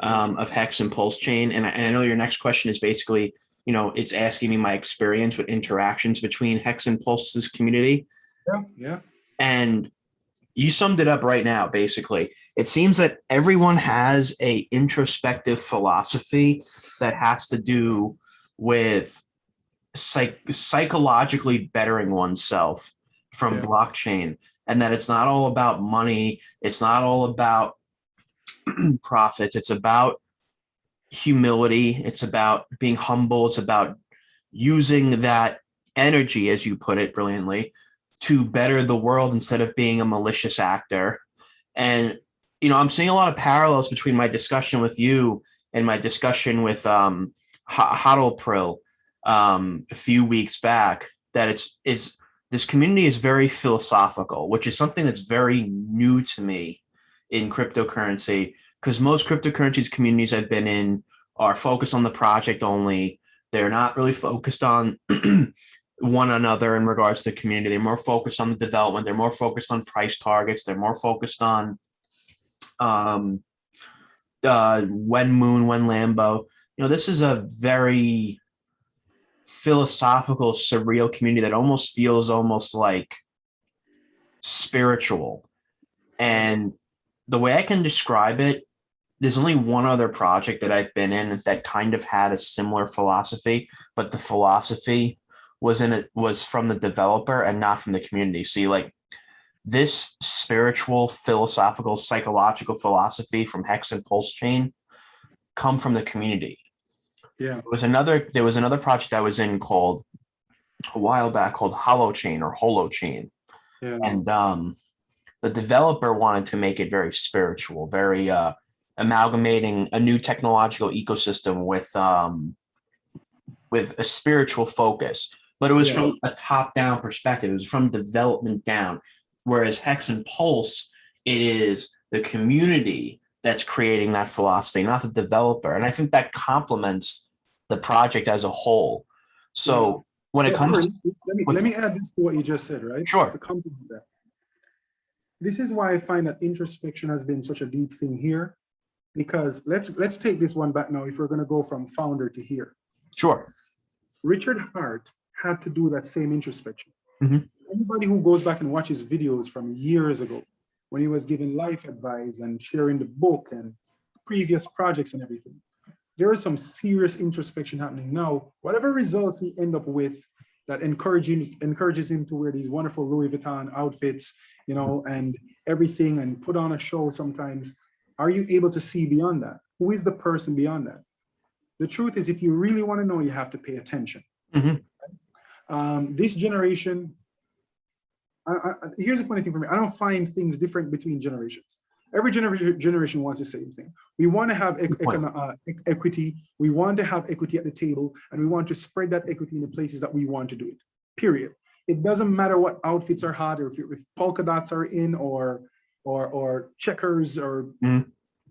Yeah.
of Hex and PulseChain. And I know your next question is basically, it's asking me my experience with interactions between Hex and Pulse's community,
Yeah. Yeah.
and you summed it up right now. Basically, it seems that everyone has a introspective philosophy that has to do with psychologically bettering oneself from
Yeah.
blockchain, and that it's not all about money, it's not all about profits, it's about humility, it's about being humble, it's about using that energy, as you put it brilliantly, to better the world instead of being a malicious actor. And I'm seeing a lot of parallels between my discussion with you and my discussion with Hodl a few weeks back. That it's this community is very philosophical, which is something that's very new to me in cryptocurrency, because most cryptocurrencies communities I've been in are focused on the project only. They're not really focused on one another in regards to community. They're more focused on the development. They're more focused on price targets. They're more focused on um, when Moon, when Lambo. This is a very philosophical, surreal community that almost feels almost like spiritual.
Yeah.
And the way I can describe it, there's only one other project that I've been in that kind of had a similar philosophy, but the philosophy was from the developer and not from the community. See, like, this spiritual, philosophical, psychological philosophy from Hex and PulseChain come from the community.
Yeah.
There was another project I was in called a while back called HoloChain or HoloChain.
Yeah.
And the developer wanted to make it very spiritual, very amalgamating a new technological ecosystem with a spiritual focus. But it was
Yeah.
from a top-down perspective. It was from development down. Whereas Hex and Pulse, it is the community that's creating that philosophy, not the developer. And I think that complements the project as a whole.
Yeah.
So when it
So,
comes
Corey, let me add this to what you just said, right? To
sure,
complement that. This is why I find that introspection has been such a deep thing here, because let's take this one back now. If we're going to go from founder to here,
sure.
Richard Hart had to do that same introspection.
Mhm.
Anybody who goes back and watches videos from years ago, when he was giving life advice and sharing the book and previous projects and everything, there is some serious introspection happening now. Whatever results he end up with that encourages him to wear these wonderful Louis Vuitton outfits, and everything, and put on a show sometimes. Are you able to see beyond that? Who is the person beyond that? The truth is, if you really want to know, you have to pay attention. This generation, here's the funny thing for me. I don't find things different between generations. Every generation wants the same thing. We want to have equity. We want to have equity at the table, and we want to spread that equity in the places that we want to do it, period. It doesn't matter what outfits are hot, or if polka dots are in, or checkers, or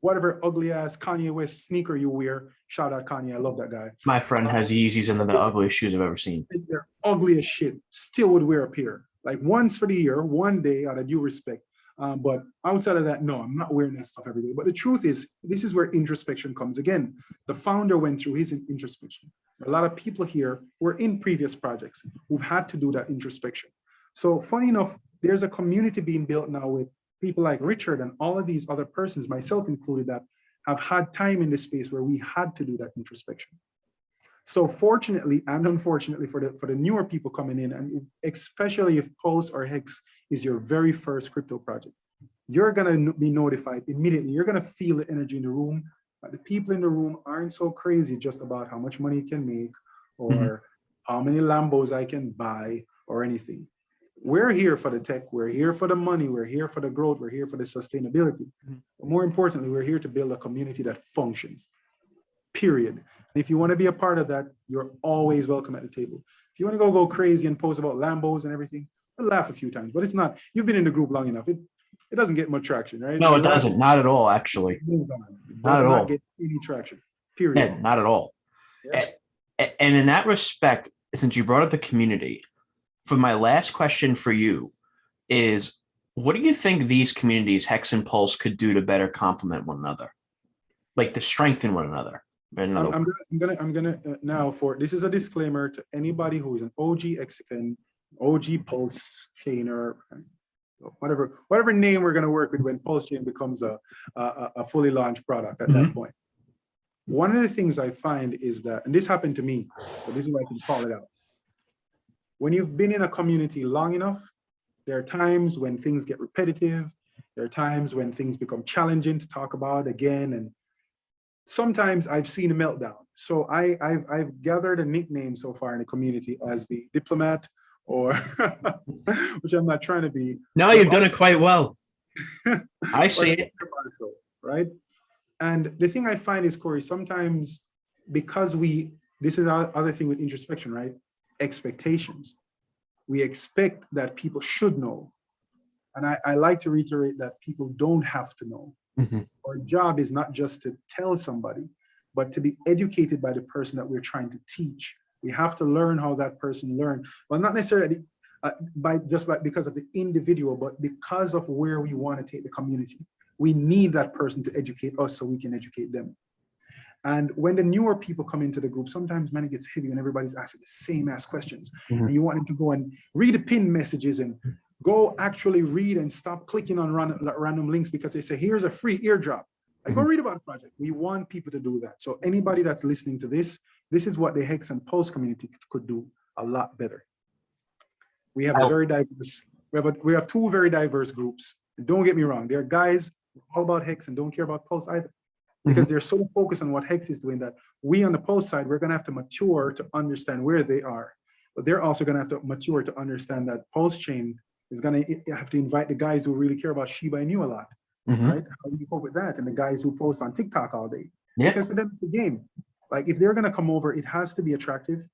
whatever ugly ass Kanye West sneaker you wear. Shout out Kanye, I love that guy.
My friend has Yeezys and they're the ugliest shoes I've ever seen.
They're ugly as shit. Still would wear a pair, like once for the year, one day, out of due respect. But outside of that, no, I'm not wearing that stuff every day. But the truth is, this is where introspection comes again. The founder went through his introspection. A lot of people here were in previous projects who've had to do that introspection. So funny enough, there's a community being built now with people like Richard and all of these other persons, myself included, that have had time in this space where we had to do that introspection. So fortunately and unfortunately for the newer people coming in, and especially if Pulse or Hex is your very first crypto project, you're going to be notified immediately. You're going to feel the energy in the room. But the people in the room aren't so crazy just about how much money you can make, or how many Lambos I can buy, or anything. We're here for the tech. We're here for the money. We're here for the growth. We're here for the sustainability. But more importantly, we're here to build a community that functions, period. If you want to be a part of that, you're always welcome at the table. If you want to go crazy and post about Lambos and everything, I'll laugh a few times, but it's not, you've been in the group long enough. It doesn't get much traction, right?
No,
You
it
laugh,
doesn't. Not at all, actually.
move on. It
Not
does
at
not
all.
get any traction, period.
Yeah, not at all.
Yeah.
And in that respect, since you brought up the community, for my last question for you is, what do you think these communities, Hex and Pulse, could do to better complement one another, like to strengthen one another?
I'm gonna now, for this is a disclaimer to anybody who is an OG Hexagon, OG Pulse Chain, or whatever name we're gonna work with when PulseChain becomes a fully launched product at that point. One of the things I find is that, and this happened to me, but this is why I can call it out. When you've been in a community long enough, there are times when things get repetitive. There are times when things become challenging to talk about again, and sometimes I've seen a meltdown. So I've gathered a nickname so far in the community as the diplomat, or which I'm not trying to be.
No, you've done it quite well. I see it.
Right. And the thing I find is, Corey, sometimes because this is our other thing with introspection, right? Expectations. We expect that people should know. And I like to reiterate that people don't have to know. Our job is not just to tell somebody, but to be educated by the person that we're trying to teach. We have to learn how that person learned. Well, not necessarily because of the individual, but because of where we want to take the community. We need that person to educate us so we can educate them. And when the newer people come into the group, sometimes, man, it gets heavy and everybody's asking the same ass questions. And you want them to go and read the pin messages and go actually read and stop clicking on random links because they say, here's a free eardrop. Go read about the project. We want people to do that. So anybody that's listening to this is what the Hex and Pulse community could do a lot better. We have a very diverse, we have two very diverse groups. And don't get me wrong, there are guys all about Hex and don't care about Pulse either, because they're so focused on what Hex is doing that we on the Pulse side, we're going to have to mature to understand where they are. But they're also going to have to mature to understand that PulseChain is going to have to invite the guys who really care about Shiba Inu a lot, right? How do you cope with that? And the guys who post on TikTok all day. Because to them, it's a game. Like, if they're going to come over, it has to be attractive.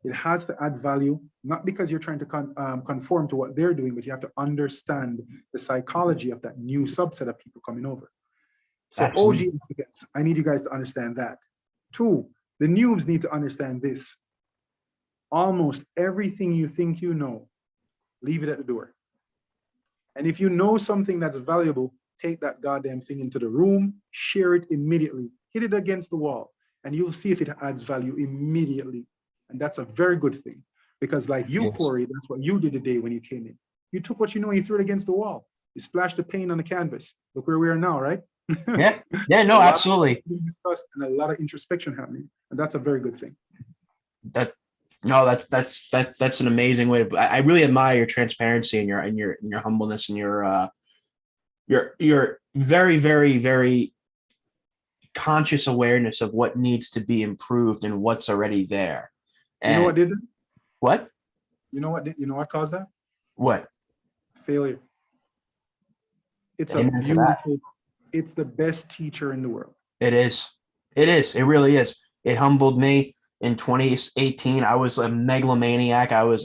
It has to add value, not because you're trying to conform to what they're doing, but you have to understand the psychology of that new subset of people coming over. So Absolutely. OG incidents, I need you guys to understand that. 2, the noobs need to understand this. Almost everything you think you know, leave it at the door. And if you know something that's valuable, take that goddamn thing into the room, share it immediately, hit it against the wall, and you'll see if it adds value immediately. And that's a very good thing, because like you, Corey, that's what you did today when you came in. You took what you know, you threw it against the wall. You splashed the paint on the canvas. Look where we are now, right?
No, absolutely.
Discussed and a lot of introspection happening, and that's a very good thing.
That's an amazing way to. I really admire your transparency and your humbleness and your very, very, very conscious awareness of what needs to be improved and what's already there. And
you know what did that?
What?
You know what caused that?
What?
Failure. It's a beautiful. It's the best teacher in the world. It is.
It really is. It humbled me. In 2018, I was a megalomaniac. My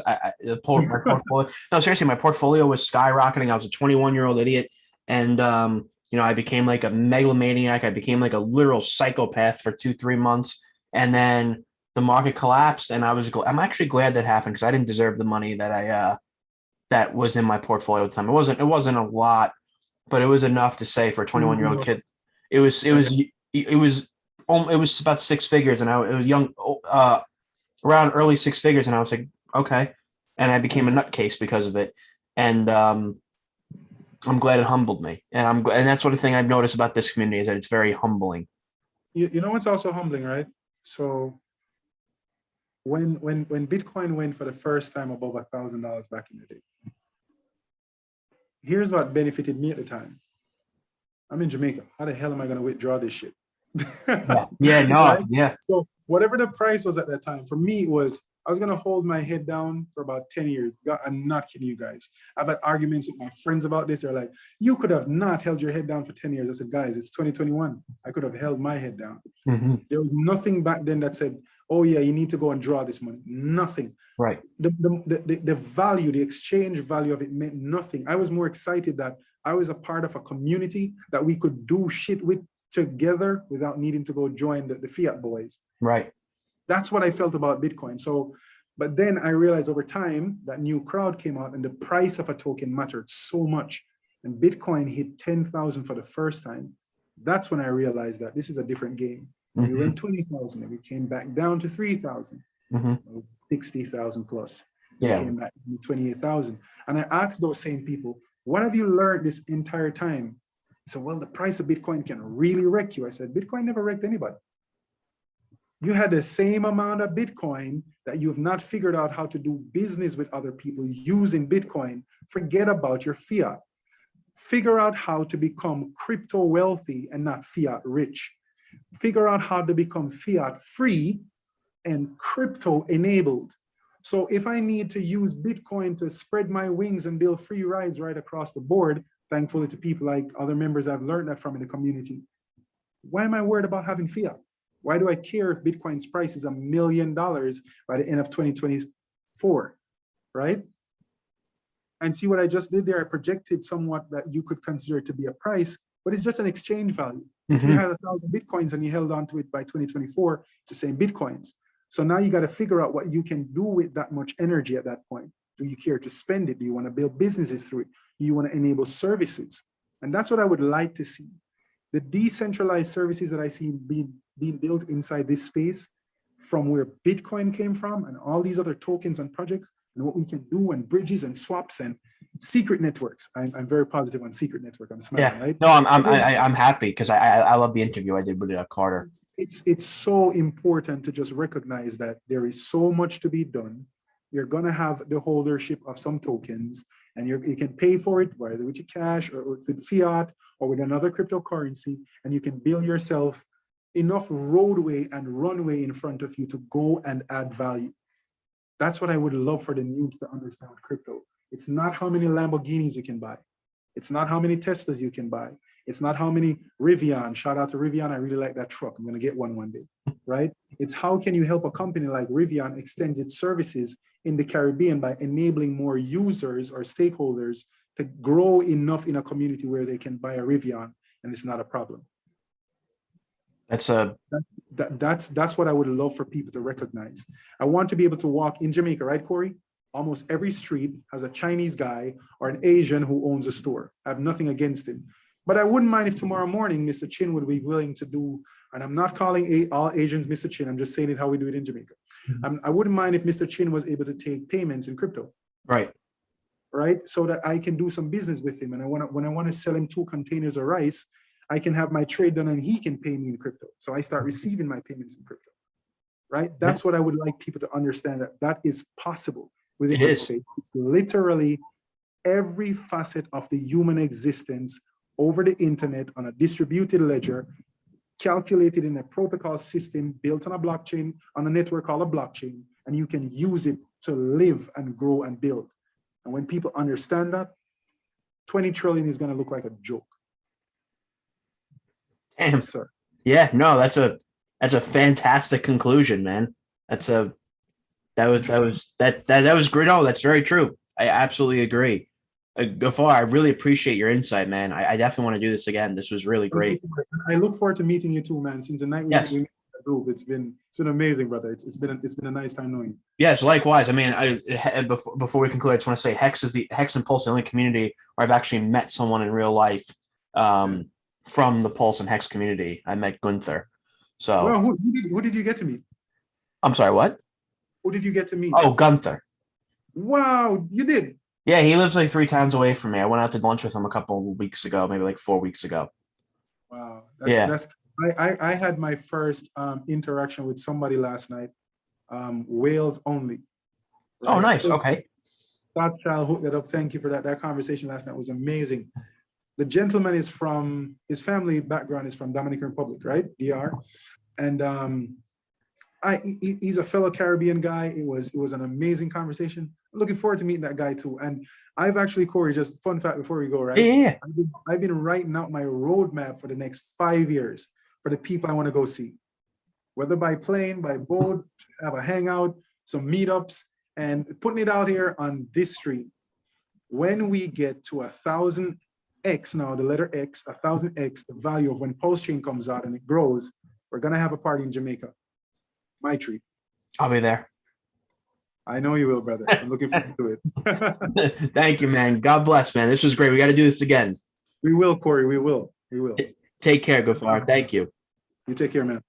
portfolio. No, seriously, my portfolio was skyrocketing. I was a 21-year-old idiot, and I became like a megalomaniac. I became like a literal psychopath for 2-3 months, and then the market collapsed. And I'm actually glad that happened, because I didn't deserve the money that that was in my portfolio at the time. It wasn't a lot, but it was enough to say for a 21-year-old kid. It was about 6 figures, and it was young, around early 6 figures, and I was like, okay, and I became a nutcase because of it, and I'm glad it humbled me, and that's what the thing I've noticed about this community is that it's very humbling.
You know what's also humbling, right? So when Bitcoin went for the first time above $1,000 back in the day, here's what benefited me at the time. I'm in Jamaica. How the hell am I going to withdraw this shit?
Right?
So whatever the price was at that time, for me, it was, I was going to hold my head down for about 10 years. God, I'm not kidding you guys. I've had arguments with my friends about this. They're like, you could have not held your head down for 10 years. I said, guys, it's 2021. I could have held my head down. There was nothing back then that said, oh yeah, you need to go and draw this money. Nothing.
Right.
The value, the exchange value of it meant nothing. I was more excited that I was a part of a community that we could do shit with together without needing to go join the fiat boys.
Right.
That's what I felt about Bitcoin. So, but then I realized over time that new crowd came out and the price of a token mattered so much. And Bitcoin hit 10,000 for the first time. That's when I realized that this is a different game. We went 20,000 and we came back down to 3,000, 60,000 plus.
Yeah.
We came back to 28,000. And I asked those same people, what have you learned this entire time? So, well, the price of Bitcoin can really wreck you. I said, Bitcoin never wrecked anybody. You had the same amount of Bitcoin that you have not figured out how to do business with other people using Bitcoin. Forget about your fiat. Figure out how to become crypto wealthy and not fiat rich. Figure out how to become fiat free and crypto enabled. So if I need to use Bitcoin to spread my wings and build free rides right across the board, thankfully to people like other members I've learned that from in the community, why am I worried about having fiat? Why do I care if Bitcoin's price is $1 million by the end of 2024, right? And see what I just did there? I projected somewhat that you could consider to be a price, but it's just an exchange value. If you had 1,000 Bitcoins and you held on to it by 2024, it's the same Bitcoins. So now you got to figure out what you can do with that much energy at that point. Do you care to spend it? Do you want to build businesses through it? Do you want to enable services? And that's what I would like to see. The decentralized services that I see being built inside this space from where Bitcoin came from and all these other tokens and projects and what we can do and bridges and swaps and secret networks. I'm very positive on secret network. I'm smiling, right?
No, I'm happy because I love the interview I did with Carter.
It's so important to just recognize that there is so much to be done. You're gonna have the holdership of some tokens, and you can pay for it whether with your cash or with fiat or with another cryptocurrency, and you can build yourself enough roadway and runway in front of you to go and add value. That's what I would love for the noobs to understand with crypto. It's not how many Lamborghinis you can buy. It's not how many Teslas you can buy. It's not how many Rivian. Shout out to Rivian. I really like that truck. I'm going to get one day, right? It's how can you help a company like Rivian extend its services in the Caribbean by enabling more users or stakeholders to grow enough in a community where they can buy a Rivian and it's not a problem. That's what I would love for people to recognize. I want to be able to walk in Jamaica, right, Corey? Almost every street has a Chinese guy or an Asian who owns a store. I have nothing against him. But I wouldn't mind if tomorrow morning Mr. Chin would be willing to do, and I'm not calling all Asians Mr. Chin, I'm just saying it how we do it in Jamaica. I wouldn't mind if Mr. Chin was able to take payments in crypto.
Right.
Right, so that I can do some business with him. And when I want to sell him 2 containers of rice, I can have my trade done and he can pay me in crypto. So I start receiving my payments in crypto, right? That's what I would like people to understand, that is possible within this space. It's literally every facet of the human existence over the internet on a distributed ledger, calculated in a protocol system built on a blockchain, on a network called a blockchain, and you can use it to live and grow and build. And when people understand that, 20 trillion is going to look like a joke.
Damn.
Yes, sir.
Yeah, no, that's a fantastic conclusion, man. That was great. No, that's very true. I absolutely agree. Ghaffar, I really appreciate your insight, man. I definitely want to do this again. This was really great.
I look forward to meeting you too, man. Since the night we met the group, it's been amazing, brother. It's been a nice time knowing you. Yes,
likewise. I mean, before we conclude, I just want to say Hex and Pulse, the only community where I've actually met someone in real life from the Pulse and Hex community. I met Gunther. So,
well, who did you get to meet?
I'm sorry, what?
Who did you get to meet?
Oh, Gunther.
Wow, you did.
Yeah, he lives like 3 towns away from me. I went out to lunch with him a couple of weeks ago, maybe like 4 weeks ago.
Wow. I had my first interaction with somebody last night, Wales only.
Right? Oh, nice. Okay.
God's child hooked that up. Thank you for that. That conversation last night was amazing. The gentleman is from, his family background is from Dominican Republic, right? DR. And he's a fellow Caribbean guy. It was an amazing conversation. I'm looking forward to meeting that guy too. And I've actually, Corey, just fun fact before we go, right?
Yeah.
I've been writing out my roadmap for the next 5 years for the people I want to go see. whether by plane, by boat, have a hangout, some meetups, and putting it out here on this street. When we get to 1,000x now, the letter X, 1,000x, the value of when PulseChain comes out and it grows, we're gonna have a party in Jamaica. My treat.
I'll be there.
I know you will, brother. I'm looking forward to it.
Thank you, man. God bless, man. This was great. We got to do this again.
We will, Corey. We will. We will.
Take care, Ghaffar. Thank you.
You take care, man.